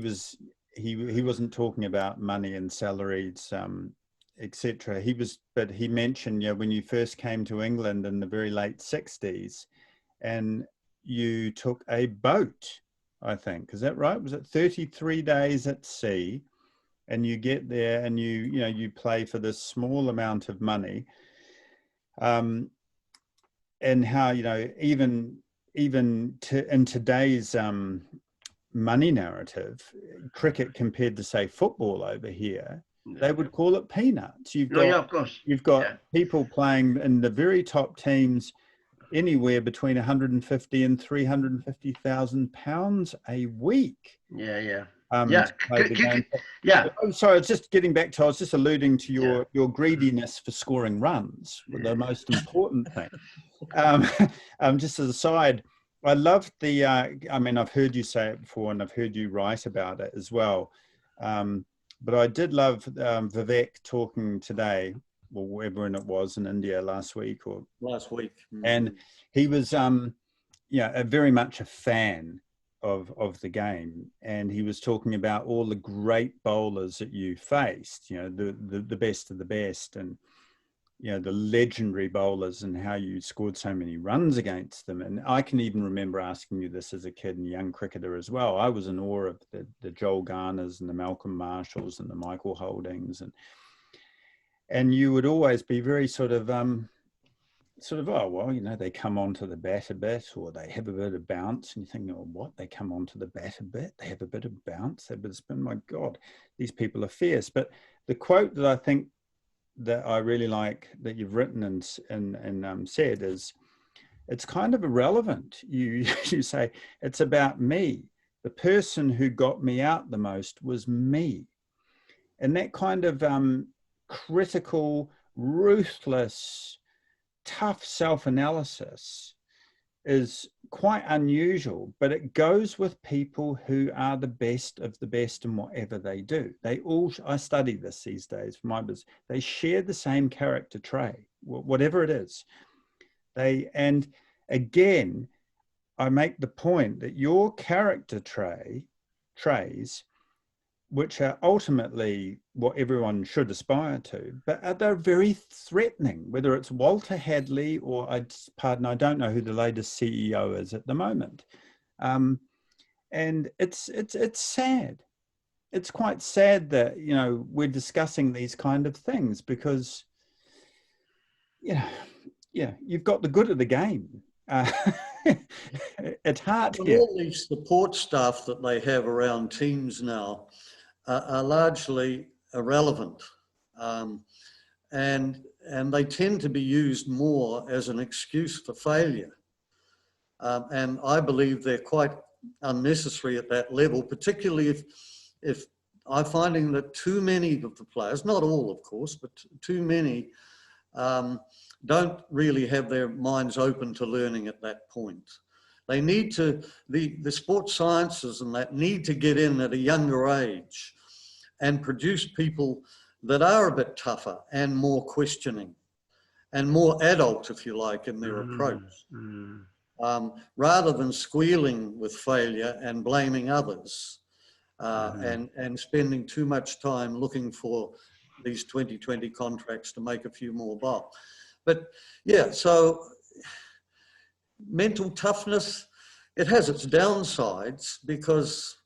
wasn't talking about money and salaries, etc. But he mentioned, when you first came to England in the very late 60s, and you took a boat, I think, is that right? Was it 33 days at sea, and you get there and you play for this small amount of money, and how even in today's money narrative, cricket compared to say football over here, they would call it peanuts. You've got people playing in the very top teams anywhere between 150 and 350,000 pounds a week. Yeah. Sorry, it's just getting back to, I was just alluding to your greediness for scoring runs, the most important thing. Just as a side, I loved I've heard you say it before and I've heard you write about it as well. But I did love Vivek talking today, or wherever it was in India last week. And he was, very much a fan of the game. And he was talking about all the great bowlers that you faced, the best of the best, and the legendary bowlers, and how you scored so many runs against them. And I can even remember asking you this as a kid and young cricketer as well. I was in awe of the Joel Garners and the Malcolm Marshalls and the Michael Holdings, and you would always be very sort of, they come onto the bat a bit, or they have a bit of bounce, and you think, what? They come onto the bat a bit, they have a bit of bounce, they have a bit of spin. My God, these people are fierce. But the quote that I think that I really like that you've written and said is, it's kind of irrelevant. You say, it's about me. The person who got me out the most was me. And that kind of critical, ruthless, tough self-analysis is quite unusual, but it goes with people who are the best of the best in whatever they do. I study this these days for my business. They share the same character trait, whatever it is. And again, I make the point that your character traits, which are ultimately what everyone should aspire to, but they're very threatening, whether it's Walter Hadley or, I don't know who the latest CEO is at the moment. And it's sad. it's quite sad that, you know, we're discussing these kind of things because, yeah, you've got the good of the game at heart And here. all these support staff that they have around teams now are largely irrelevant. And they tend to be used more as an excuse for failure. And I believe they're quite unnecessary at that level, particularly if I'm finding that too many of the players, not all of course, but too many don't really have their minds open to learning at that point. They need to, the sports sciences and that need to get in at a younger age and produce people that are a bit tougher and more questioning and more adult, if you like, in their approach. Rather than squealing with failure and blaming others and spending too much time looking for these 2020 contracts to make a few more bob. But yeah, so mental toughness, it has its downsides because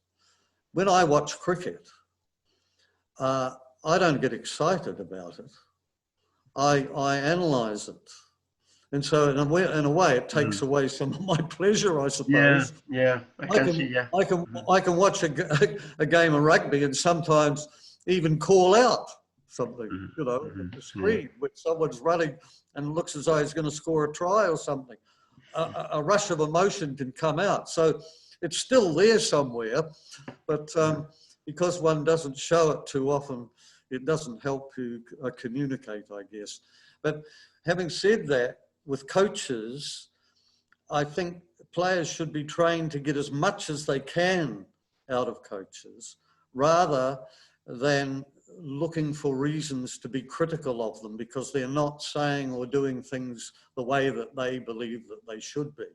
when I watch cricket, I don't get excited about it. I analyse it. And so in a way it takes away some of my pleasure, I suppose. Yeah, I can watch a game of rugby and sometimes even call out something, you know, at the screen when someone's running and looks as though he's going to score a try or something. A rush of emotion can come out. So it's still there somewhere, but because one doesn't show it too often, it doesn't help you communicate, I guess. But having said that, with coaches, I think players should be trained to get as much as they can out of coaches rather than looking for reasons to be critical of them because they're not saying or doing things the way that they believe that they should be.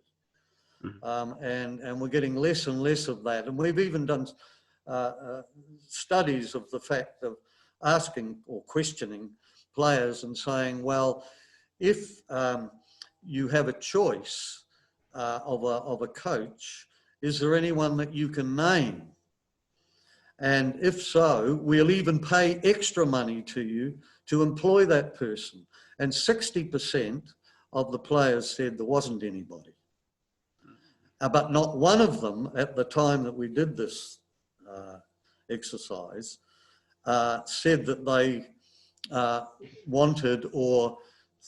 And we're getting less and less of that. And we've even done studies of the fact of asking or questioning players and saying, well, if you have a choice of a coach, is there anyone that you can name? And if so, we'll even pay extra money to you to employ that person. And 60% of the players said there wasn't anybody. But not one of them at the time that we did this exercise said that they wanted or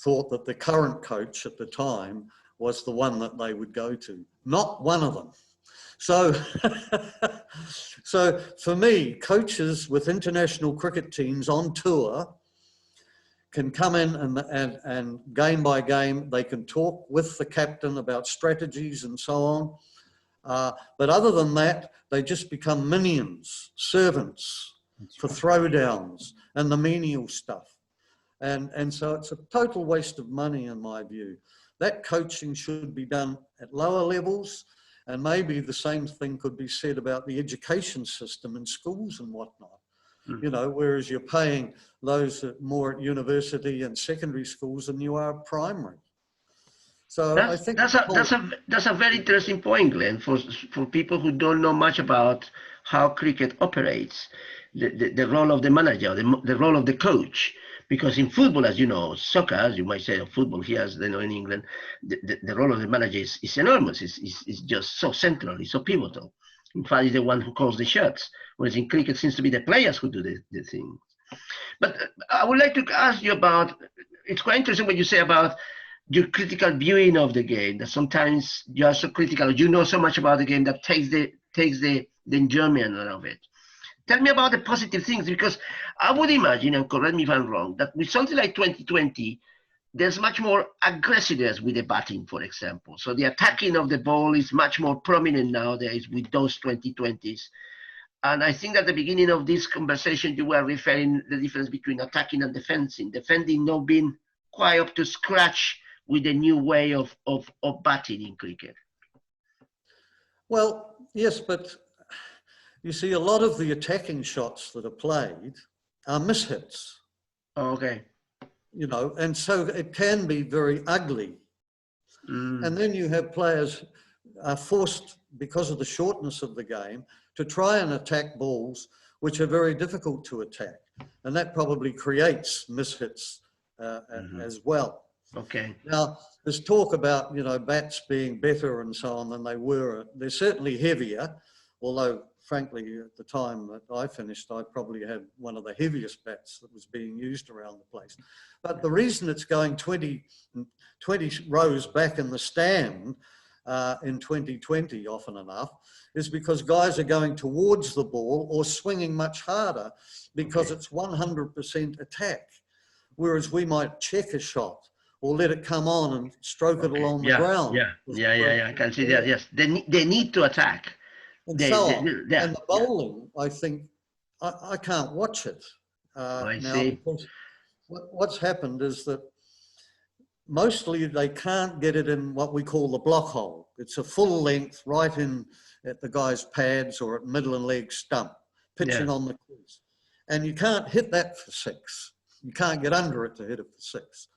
thought that the current coach at the time was the one that they would go to. Not one of them. So, so for me, coaches with international cricket teams on tour can come in and game by game, they can talk with the captain about strategies and so on. But other than that, they just become minions, servants for throwdowns and the menial stuff. And so it's a total waste of money in my view. That coaching should be done at lower levels, and maybe the same thing could be said about the education system in schools and whatnot. You know, whereas you're paying those more at university and secondary schools than you are primary. So I think that's a very interesting point, Glenn, for people who don't know much about how cricket operates, the role of the manager, the role of the coach. Because in football, as you know, soccer, as you might say, or football here, as they know in England, the role of the manager is enormous. It's just so central, it's so pivotal. In fact, he's the one who calls the shots, whereas in cricket, it seems to be the players who do the thing. But I would like to ask you about, it's quite interesting what you say about your critical viewing of the game, that sometimes you are so critical, you know so much about the game that takes the enjoyment out of it. Tell me about the positive things, because I would imagine, and correct me if I'm wrong, that with something like 2020, there's much more aggressiveness with the batting, for example. So the attacking of the ball is much more prominent nowadays with those 2020s. And I think at the beginning of this conversation, you were referring the difference between attacking and defending. Defending not being quite up to scratch with the new way of batting in cricket. Well, yes, but you see, a lot of the attacking shots that are played are mishits. Okay. You know, and so it can be very ugly. And then you have players are forced, because of the shortness of the game, to try and attack balls which are very difficult to attack. And that probably creates mishits as well. Okay. Now, there's talk about, you know, bats being better and so on than they were. They're certainly heavier, although frankly, at the time that I finished, I probably had one of the heaviest bats that was being used around the place. But the reason it's going 20 rows back in the stand in 2020 often enough is because guys are going towards the ball or swinging much harder because it's 100% attack. Whereas we might check a shot or let it come on and stroke it along the ground. Yeah, I can see that, yes. They need to attack. And and the bowling, I think, I can't watch it I now see. because what's happened is that mostly they can't get it in what we call the block hole. It's a full length right in at the guy's pads or at middle and leg stump, pitching on the crease. And you can't hit that for 6. You can't get under it to hit it for 6.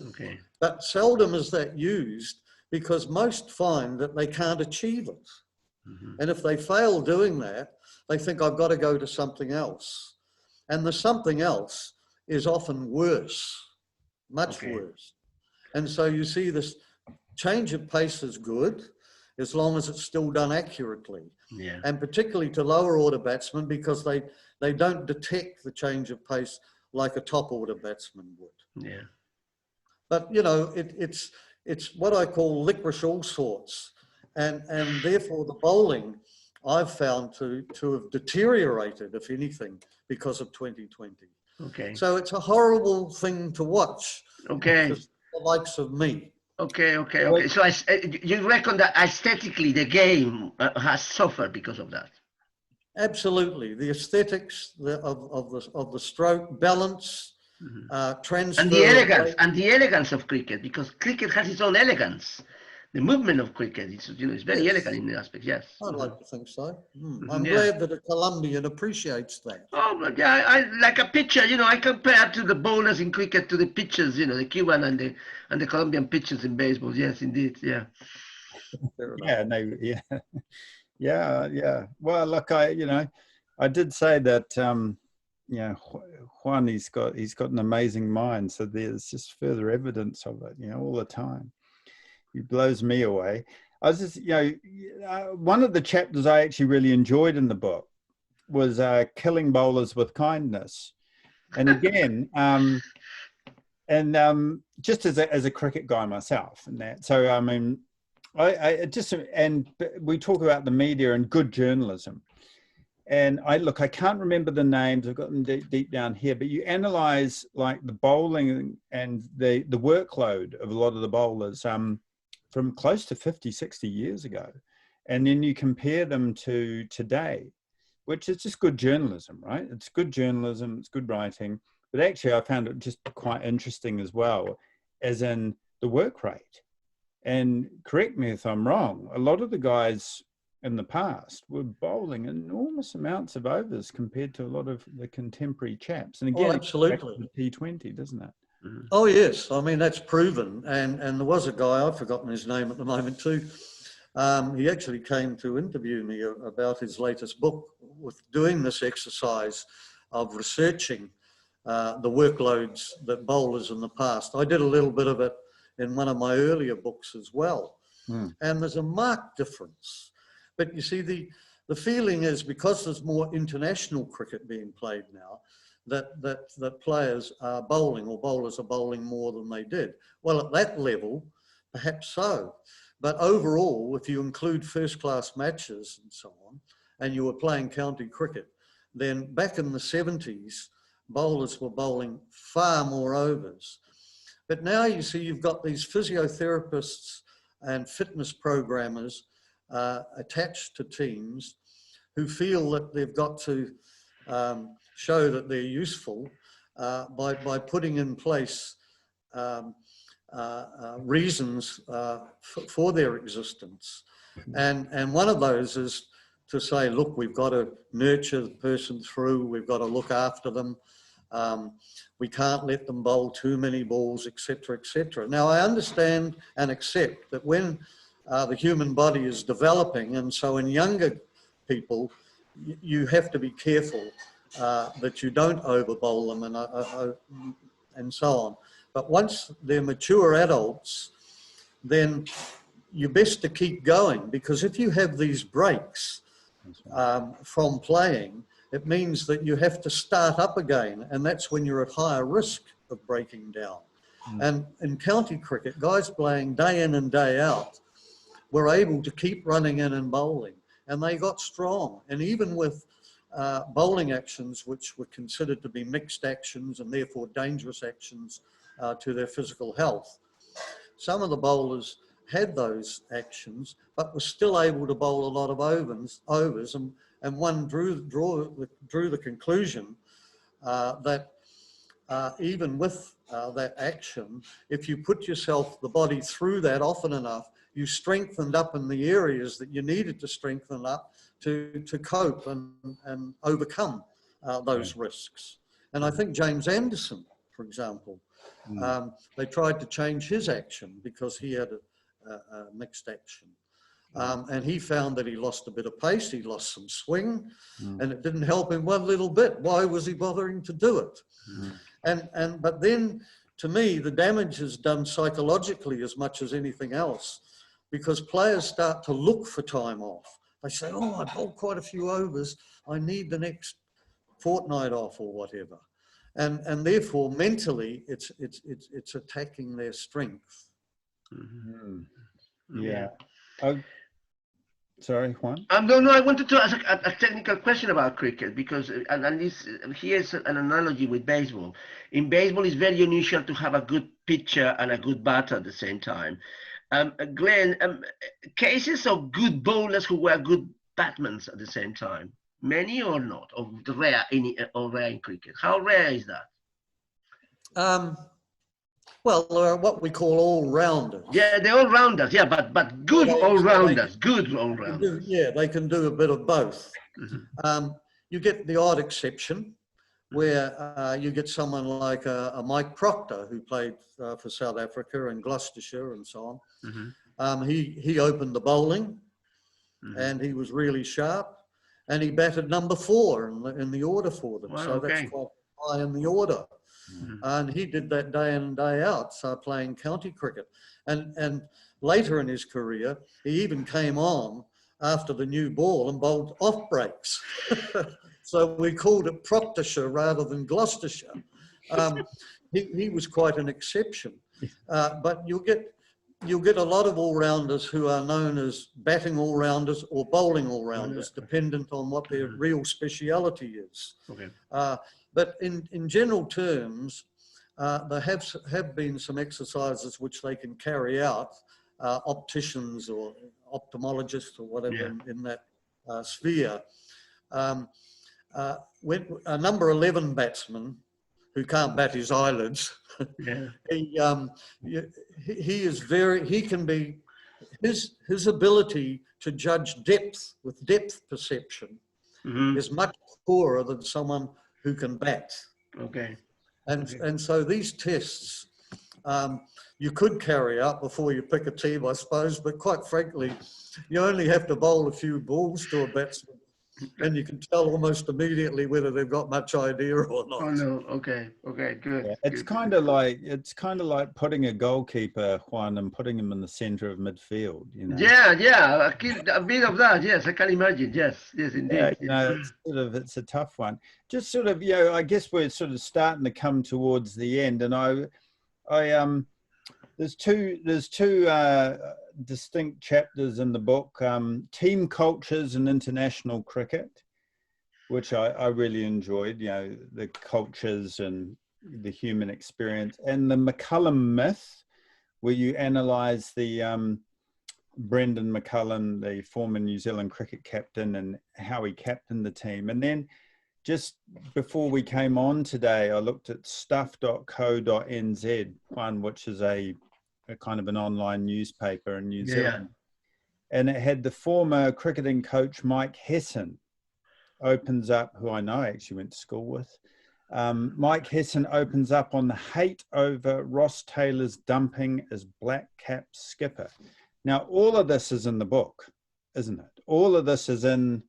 Okay. But seldom is that used because most find that they can't achieve it. And if they fail doing that, they think I've got to go to something else. And the something else is often worse, much worse. And so you see this change of pace is good as long as it's still done accurately. Yeah. And particularly to lower order batsmen because they don't detect the change of pace like a top order batsman would. Yeah. But, you know, it's what I call licorice all sorts. And therefore the bowling I've found to have deteriorated, if anything, because of 2020. Okay. So it's a horrible thing to watch. Okay. For the likes of me. Okay. So you reckon that aesthetically the game has suffered because of that? Absolutely. The aesthetics of the stroke, balance, transfer. And the elegance of cricket, because cricket has its own elegance. The movement of cricket, it's very elegant in the aspect, yes. I'd like to think so. I'm glad that a Colombian appreciates that. Oh, but yeah, I like a pitcher, I compare to the bowlers in cricket to the pitchers, the Cuban and the Colombian pitchers in baseball. Yes, indeed, yeah. Yeah. Well, look, I did say that, Juan, he's got an amazing mind. So there's just further evidence of it, all the time. He blows me away. I was just, one of the chapters I actually really enjoyed in the book was killing bowlers with kindness. And again, just as a cricket guy myself and that. So, I mean, and we talk about the media and good journalism. And I can't remember the names. I've got them deep down here, but you analyze like the bowling and the workload of a lot of the bowlers, from close to 50, 60 years ago. And then you compare them to today, which is just good journalism, right? It's good journalism, it's good writing. But actually, I found it just quite interesting as well, as in the work rate. And correct me if I'm wrong, a lot of the guys in the past were bowling enormous amounts of overs compared to a lot of the contemporary chaps. And again, absolutely. The T20, doesn't it? Oh, yes. I mean, that's proven. And there was a guy, I've forgotten his name at the moment too. He actually came to interview me about his latest book with doing this exercise of researching the workloads that bowlers in the past. I did a little bit of it in one of my earlier books as well. And there's a marked difference. But you see, the feeling is because there's more international cricket being played now, that players are bowling or bowlers are bowling more than they did. Well, at that level, perhaps so. But overall, if you include first-class matches and so on, and you were playing county cricket, then back in the 70s, bowlers were bowling far more overs. But now you see you've got these physiotherapists and fitness programmers attached to teams who feel that they've got to show that they're useful by putting in place reasons for their existence. And one of those is to say, look, we've got to nurture the person through, we've got to look after them, we can't let them bowl too many balls, etc., etc. Now, I understand and accept that when the human body is developing, and so in younger people, you have to be careful that you don't overbowl them and so on. But once they're mature adults, then you're best to keep going, because if you have these breaks from playing, it means that you have to start up again, and that's when you're at higher risk of breaking down. And in county cricket, guys playing day in and day out were able to keep running in and bowling, and they got strong. And even with bowling actions which were considered to be mixed actions and therefore dangerous actions to their physical health, some of the bowlers had those actions but were still able to bowl a lot of overs, and one drew the conclusion that even with that action, if you put the body through that often enough, you strengthened up in the areas that you needed to strengthen up to cope and overcome those risks. And I think James Anderson, for example, they tried to change his action because he had a mixed action. And he found that he lost a bit of pace, he lost some swing, and it didn't help him one little bit. Why was he bothering to do it? But then, to me, the damage is done psychologically as much as anything else, because players start to look for time off. They say, oh, I bowled quite a few overs, I need the next fortnight off or whatever. And therefore, mentally, it's attacking their strength. Yeah. Oh, sorry, Juan? No, I wanted to ask a technical question about cricket, because, and this, here's an analogy with baseball. In baseball, it's very unusual to have a good pitcher and a good batter at the same time. Glenn, cases of good bowlers who were good batsmen at the same time, many or not, or rare in cricket? How rare is that? Well, what we call all-rounders. Yeah, they're all-rounders, yeah, but good all-rounders, good all-rounders. Yeah, they can do a bit of both. You get the odd exception where you get someone like a Mike Proctor, who played for South Africa and Gloucestershire and so on. He opened the bowling, and he was really sharp, and he batted number 4 in the order for them. Wow, so that's quite high in the order. And he did that day in and day out, so playing county cricket. And later in his career, he even came on after the new ball and bowled off breaks. So we called it Proctorshire rather than Gloucestershire. He was quite an exception. But you'll get a lot of all-rounders who are known as batting all-rounders or bowling all-rounders, dependent on what their real speciality is. But in general terms, there have been some exercises which they can carry out, opticians or ophthalmologists or whatever in that sphere. When a number 11 batsman who can't bat his eyelids, his ability to judge depth with depth perception is much poorer than someone who can bat. And so these tests you could carry out before you pick a team, I suppose, but quite frankly, you only have to bowl a few balls to a batsman and you can tell almost immediately whether they've got much idea or not. Oh no, okay, good. Yeah, it's kind of like putting a goalkeeper, Juan, and putting him in the center of midfield. You know. Yeah, a bit of that. Yes, I can imagine. Yes, indeed. Yeah, it's a tough one. Just sort of, I guess we're sort of starting to come towards the end, and there's two distinct chapters in the book, team cultures and international cricket, which I really enjoyed, the cultures and the human experience, and the McCullum myth, where you analyze the Brendan McCullum, the former New Zealand cricket captain, and how he captained the team. And then just before we came on today, I looked at stuff.co.nz, which is a kind of an online newspaper in New Zealand. And it had the former cricketing coach Mike Hesson opens up, who I know actually went to school with. Mike Hesson opens up on the hate over Ross Taylor's dumping as black cap skipper. Now, all of this is in the book, isn't it? All of this is in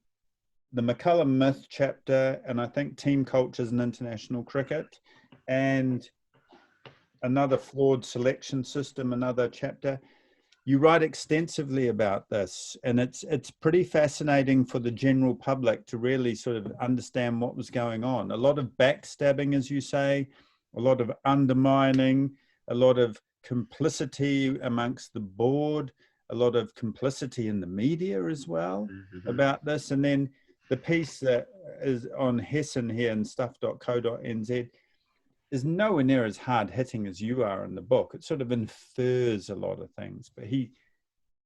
the McCullum Myth chapter, and I think Team Cultures in International Cricket, and another flawed selection system, another chapter. You write extensively about this, and it's pretty fascinating for the general public to really sort of understand what was going on. A lot of backstabbing, as you say, a lot of undermining, a lot of complicity amongst the board, a lot of complicity in the media as well about this. And then the piece that is on Hessen here in stuff.co.nz is nowhere near as hard hitting as you are in the book. It sort of infers a lot of things, but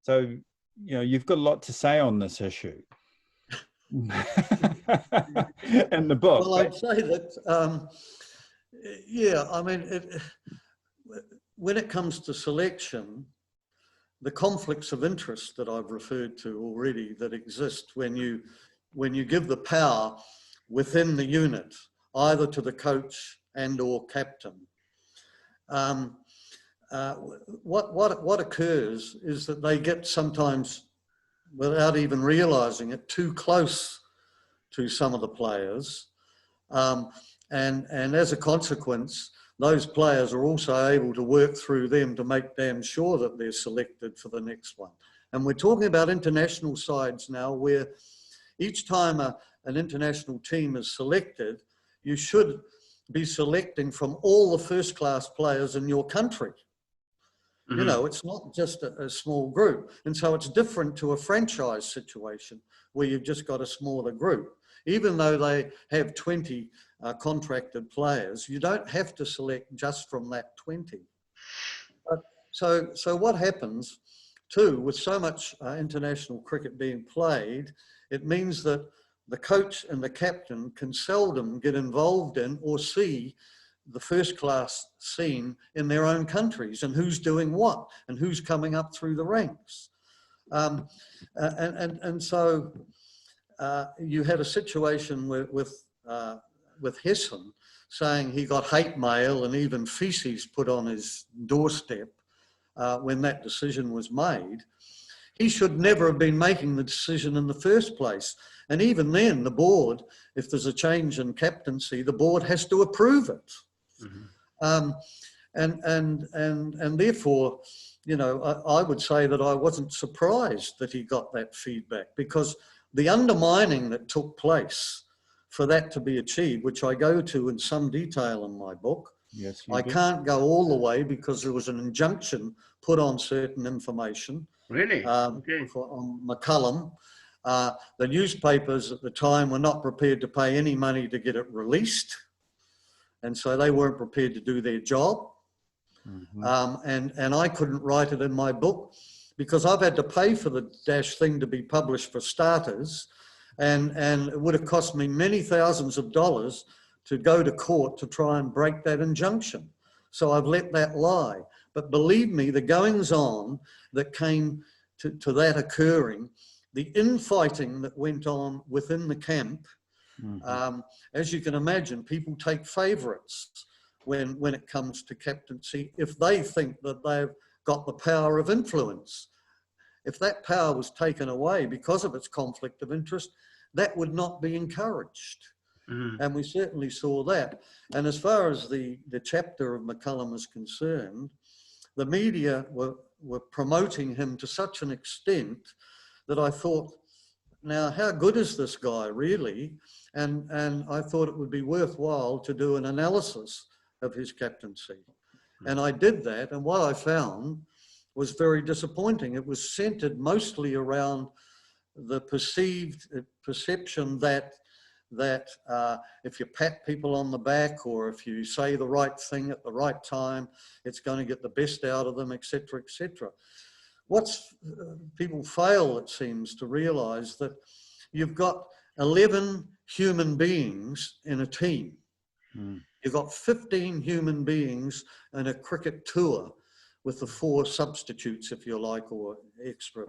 so, you know, you've got a lot to say on this issue in the book. Well, I'd say that, yeah, I mean, when it comes to selection, the conflicts of interest that I've referred to already that exist when you give the power within the unit, either to the coach and or captain. What occurs is that they get sometimes, without even realizing it, too close to some of the players. And as a consequence, those players are also able to work through them to make damn sure that they're selected for the next one. And we're talking about international sides now, where each time an international team is selected, you should be selecting from all the first-class players in your country. You know, it's not just a small group. And so it's different to a franchise situation where you've just got a smaller group. Even though they have 20 contracted players, you don't have to select just from that 20. But so what happens too, with so much international cricket being played, it means that the coach and the captain can seldom get involved in or see the first class scene in their own countries and who's doing what and who's coming up through the ranks. And so you had a situation with Hessen saying he got hate mail and even feces put on his doorstep when that decision was made. He should never have been making the decision in the first place. And even then, the board, if there's a change in captaincy, the board has to approve it. And therefore, you know, I would say that I wasn't surprised that he got that feedback, because the undermining that took place for that to be achieved, which I go to in some detail in my book. Yes, I can't go all the way because there was an injunction put on certain information. Really? Okay. On McCullum. The newspapers at the time were not prepared to pay any money to get it released. And so they weren't prepared to do their job. And I couldn't write it in my book because I've had to pay for the dash thing to be published for starters. And it would have cost me many thousands of dollars to go to court to try and break that injunction. So I've let that lie. But believe me, the goings on that came to that occurring, the infighting that went on within the camp, as you can imagine, people take favourites when it comes to captaincy if they think that they've got the power of influence. If that power was taken away because of its conflict of interest, that would not be encouraged. And we certainly saw that. And as far as the chapter of McCullum is concerned, the media were promoting him to such an extent that I thought, now how good is this guy really? And I thought it would be worthwhile to do an analysis of his captaincy. And I did that, and what I found was very disappointing. It was centered mostly around the perception that if you pat people on the back or if you say the right thing at the right time, it's going to get the best out of them, etc., etc. People fail, it seems, to realise that you've got 11 human beings in a team. You've got 15 human beings in a cricket tour with the 4 substitutes, if you like, or extra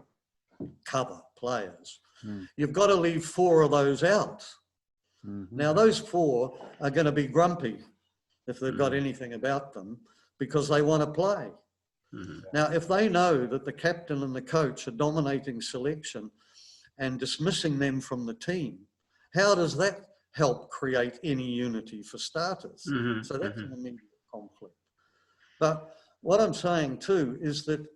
cover players. You've got to leave 4 of those out. Now, those 4 are going to be grumpy if they've got anything about them because they want to play. Now, if they know that the captain and the coach are dominating selection and dismissing them from the team how does that help create any unity for starters? Mm-hmm. So that's an immediate conflict. But what I'm saying too is that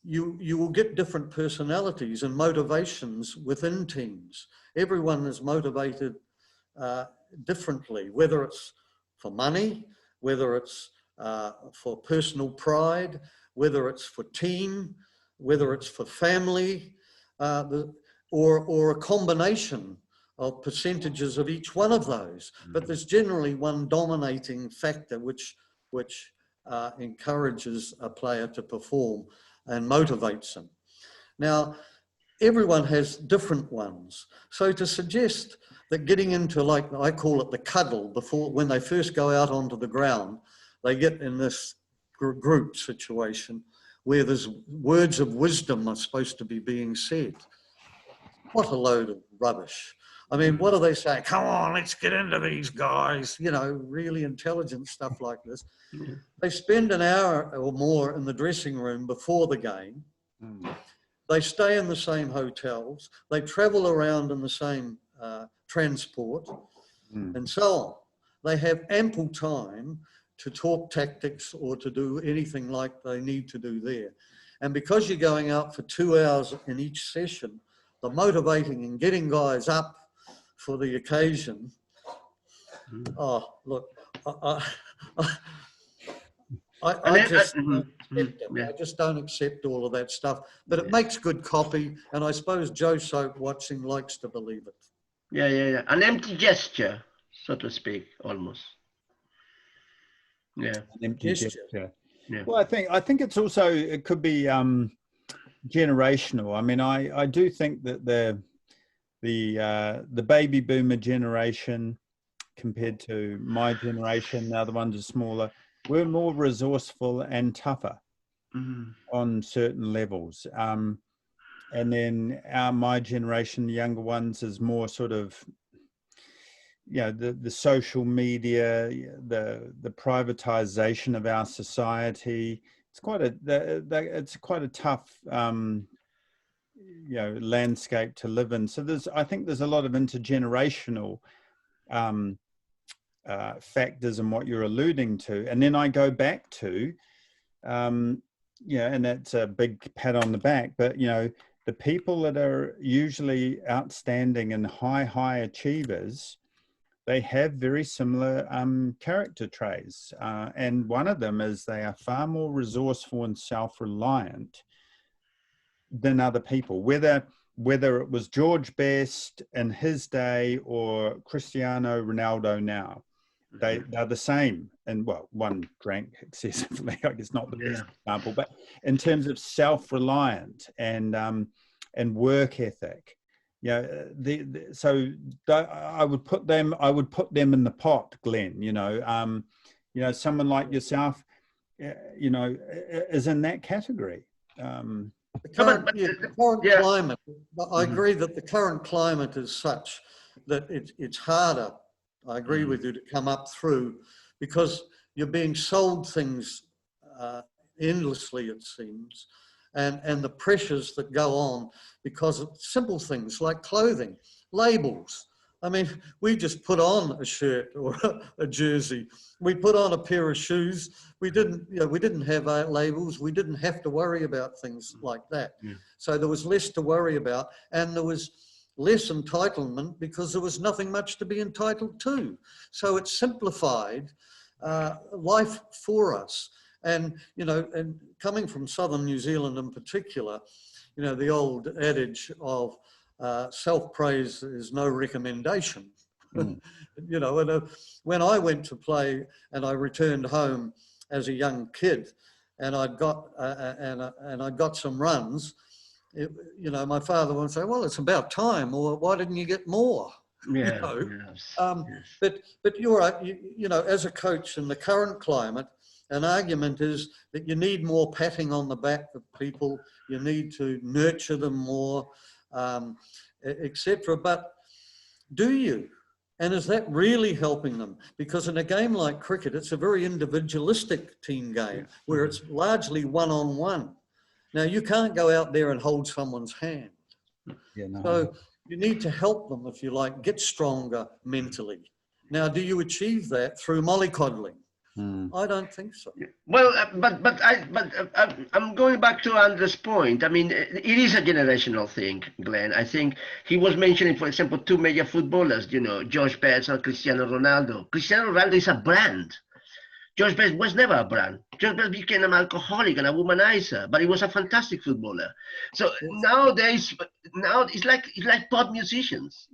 you will get different personalities and motivations within teams. Everyone is motivated differently, whether it's for money, whether it's for personal pride, whether it's for team, whether it's for family, or a combination of percentages of each one of those. But there's generally one dominating factor which encourages a player to perform and motivates them. Now, everyone has different ones. So to suggest that getting into, like I call it the cuddle, before when they first go out onto the ground, they get in this group situation where there's words of wisdom are supposed to be being said. What a load of rubbish. I mean, what do they say? Come on, let's get into these guys. You know, really intelligent stuff like this. They spend an hour or more in the dressing room before the game. They stay in the same hotels. They travel around in the same transport and so on. They have ample time to talk tactics or to do anything like they need to do there. And because you're going out for 2 hours in each session, the motivating and getting guys up for the occasion. Oh, look, I just don't accept all of that stuff, but it makes good copy, and I suppose Joe Soap watching likes to believe it. Yeah. An empty gesture, so to speak, almost. Yeah. An empty gesture. Yeah. Well, I think it's also, it could be generational. I mean, I do think that the baby boomer generation compared to my generation, the other ones are smaller, we're more resourceful and tougher on certain levels. And then my generation, the younger ones, is more sort of, you know, the social media, the privatization of our society. It's quite a tough, you know, landscape to live in. So I think there's a lot of intergenerational factors in what you're alluding to. And then I go back to, yeah, and that's a big pat on the back, but, you know, the people that are usually outstanding and high achievers, they have very similar character traits. And one of them is they are far more resourceful and self-reliant than other people, whether it was George Best in his day or Cristiano Ronaldo now. They're the same. And well, one drank excessively, I guess not the best example, but in terms of self-reliant and work ethic, you know, I would put them in the pot, Glenn, you know, someone like yourself, you know, is in that category. The current climate, I agree that the current climate is such that it's harder, I agree with you, to come up through, because you're being sold things endlessly, it seems, and the pressures that go on because of simple things like clothing, labels. I mean, we just put on a shirt or a jersey. We put on a pair of shoes. We didn't have labels. We didn't have to worry about things like that. So there was less to worry about, and there was less entitlement because there was nothing much to be entitled to. So it simplified life for us. And, you know, and coming from southern New Zealand in particular, you know, the old adage of self-praise is no recommendation. You know, and when I went to play and I returned home as a young kid, and I got some runs, you know, my father would say, "Well, it's about time," or "Why didn't you get more?" Yeah. You know? But you're right. You know, as a coach in the current climate, an argument is that you need more patting on the back of people. You need to nurture them more, etc. But do you? And is that really helping them? Because in a game like cricket, it's a very individualistic team game where it's largely one-on-one. Now, you can't go out there and hold someone's hand. Yeah, no. So you need to help them, if you like, get stronger mentally. Now, do you achieve that through mollycoddling? I don't think so. Well, I'm going back to Andre's point. I mean, it is a generational thing, Glenn. I think he was mentioning, for example, two major footballers, you know, George Best and Cristiano Ronaldo. Cristiano Ronaldo is a brand. George Best was never a brand. George Best became an alcoholic and a womanizer, but he was a fantastic footballer. So nowadays, it's like pop musicians.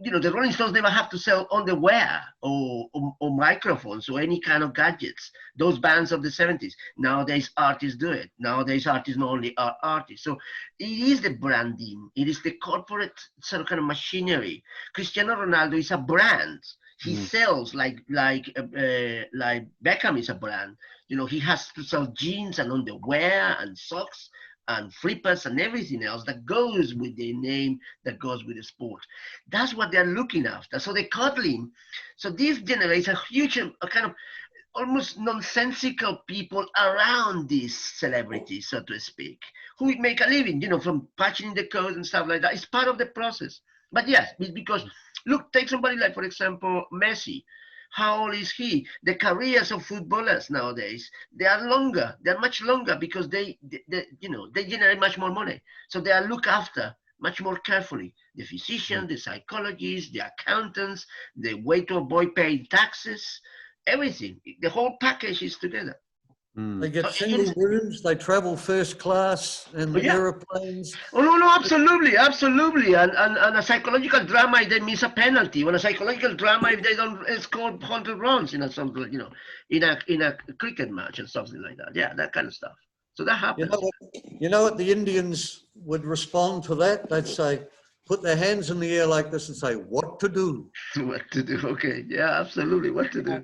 You know, the Rolling Stones never have to sell underwear or microphones or any kind of gadgets. Those bands of the 70s. Nowadays, artists do it. Nowadays, artists not only are artists. So it is the branding. It is the corporate sort of kind of machinery. Cristiano Ronaldo is a brand. He sells like Beckham is a brand. You know, he has to sell jeans and underwear and socks and flippers and everything else that goes with the name, that goes with the sport. That's what they're looking after. So they're coddling. So this generates a huge, a kind of almost nonsensical people around these celebrities, so to speak, who make a living, you know, from patching the code and stuff like that. It's part of the process. But yes, because look, take somebody like, for example, Messi. How old is he? The careers of footballers nowadays, they are longer. They're much longer because they generate much more money. So they are looked after much more carefully. The physicians, the psychologists, the accountants, the way to avoid paying taxes, everything. The whole package is together. They get single rooms, they travel first class in the aeroplanes. Oh, no, absolutely. And a psychological drama if they miss a penalty, or a psychological drama if they don't score 100 runs in a cricket match or something like that. Yeah, that kind of stuff. So that happens. You know what the Indians would respond to that? They'd say, put their hands in the air like this and say, what to do? What to do, okay. Yeah, absolutely, what to do.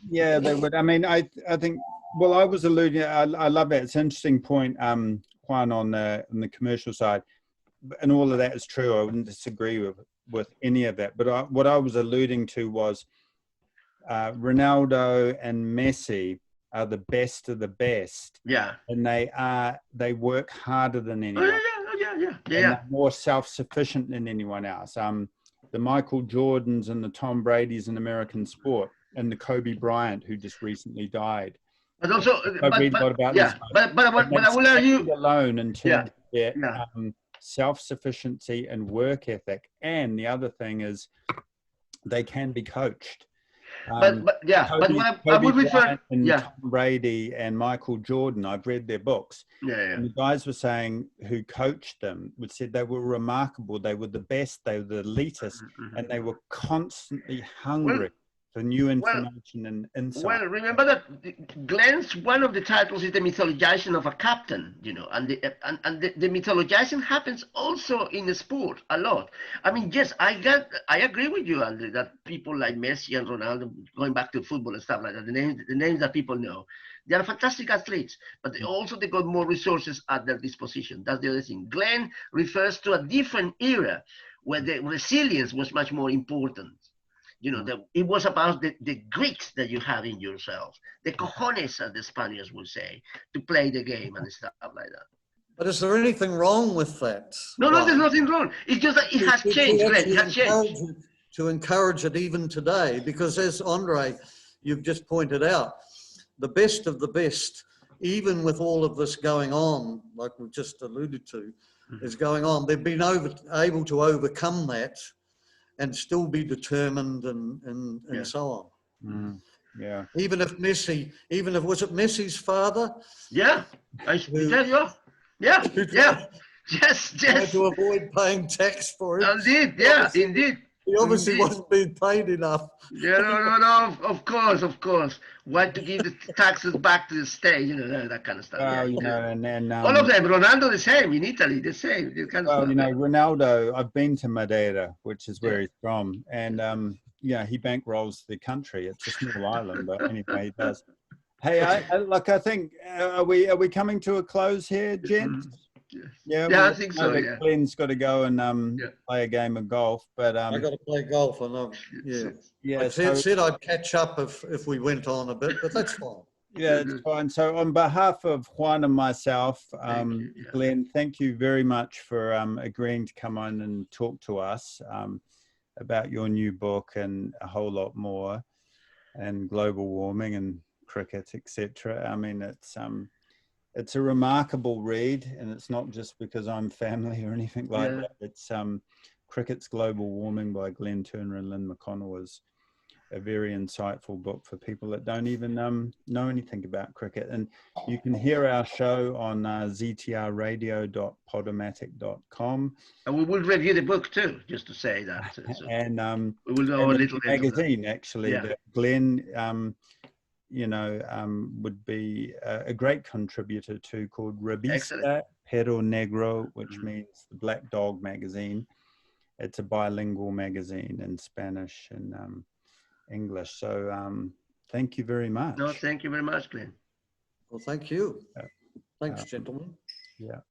Yeah, they would. I mean, I think, well, I was alluding, I love that. It's an interesting point, Juan, on the commercial side. And all of that is true. I wouldn't disagree with any of that. But what I was alluding to was Ronaldo and Messi are the best of the best. Yeah. And they work harder than anyone. Yeah. They're more self-sufficient than anyone else. The Michael Jordans and the Tom Bradys in American sport, and the Kobe Bryant, who just recently died. But also, I read a lot about this. But I will argue alone in terms of their self-sufficiency and work ethic. And the other thing is, they can be coached. Kobe I would refer. Tom Brady and Michael Jordan. I've read their books. And the guys were saying who coached them said they were remarkable. They were the best. They were the elitist, and they were constantly hungry. For new information and insight. Well, remember that Glenn's one of the titles is the mythologizing of a captain, you know, and the mythologizing happens also in the sport a lot. I mean, yes, I agree with you, Andre, that people like Messi and Ronaldo, going back to football and stuff like that, the names that people know, they are fantastic athletes, but they got more resources at their disposition. That's the other thing. Glenn refers to a different era where the resilience was much more important. You know, it was about the grit that you have in yourself, the cojones, as the Spaniards would say, to play the game and stuff like that. But is there anything wrong with that? No, there's nothing wrong. It's just that it has changed, Glenn. It has changed. To encourage it even today, because as Andre, you've just pointed out, the best of the best, even with all of this going on, like we just alluded to, is going on. They've been able to overcome that and still be determined and so on. Even if was it Messi's father? Yeah. Yes. To avoid paying tax for it. Indeed. He obviously wasn't being paid enough. No, of course. Why to give the taxes back to the state, you know, that kind of stuff. You know, and then all of them, Ronaldo the same, in Italy the same. This kind of stuff. You know, Ronaldo, I've been to Madeira, which is where he's from, and he bankrolls the country. It's a small island, but anyway, he does. Hey, I think are we coming to a close here, gents? I think so. Glenn's got to go and play a game of golf, but I got to play golf, and I said I'd catch up if we went on a bit, but that's fine. Yeah, it's fine. So on behalf of Juan and myself, Glenn, thank you very much for agreeing to come on and talk to us about your new book and a whole lot more, and global warming and cricket, etc. I mean, it's a remarkable read, and it's not just because I'm family or anything like that. It's Cricket's Global Warming by Glenn Turner and Lynne McConnell is a very insightful book for people that don't even know anything about cricket. And you can hear our show on ztrradio.podomatic.com. And we will review the book too, just to say that. So and we will know a little bit magazine, actually, that Glenn, would be a great contributor to, called Revista Perro Negro, which means the Black Dog magazine. It's a bilingual magazine in Spanish and English. So thank you very much. No, thank you very much, Glenn. Well, thank you. Thanks, gentlemen. Yeah.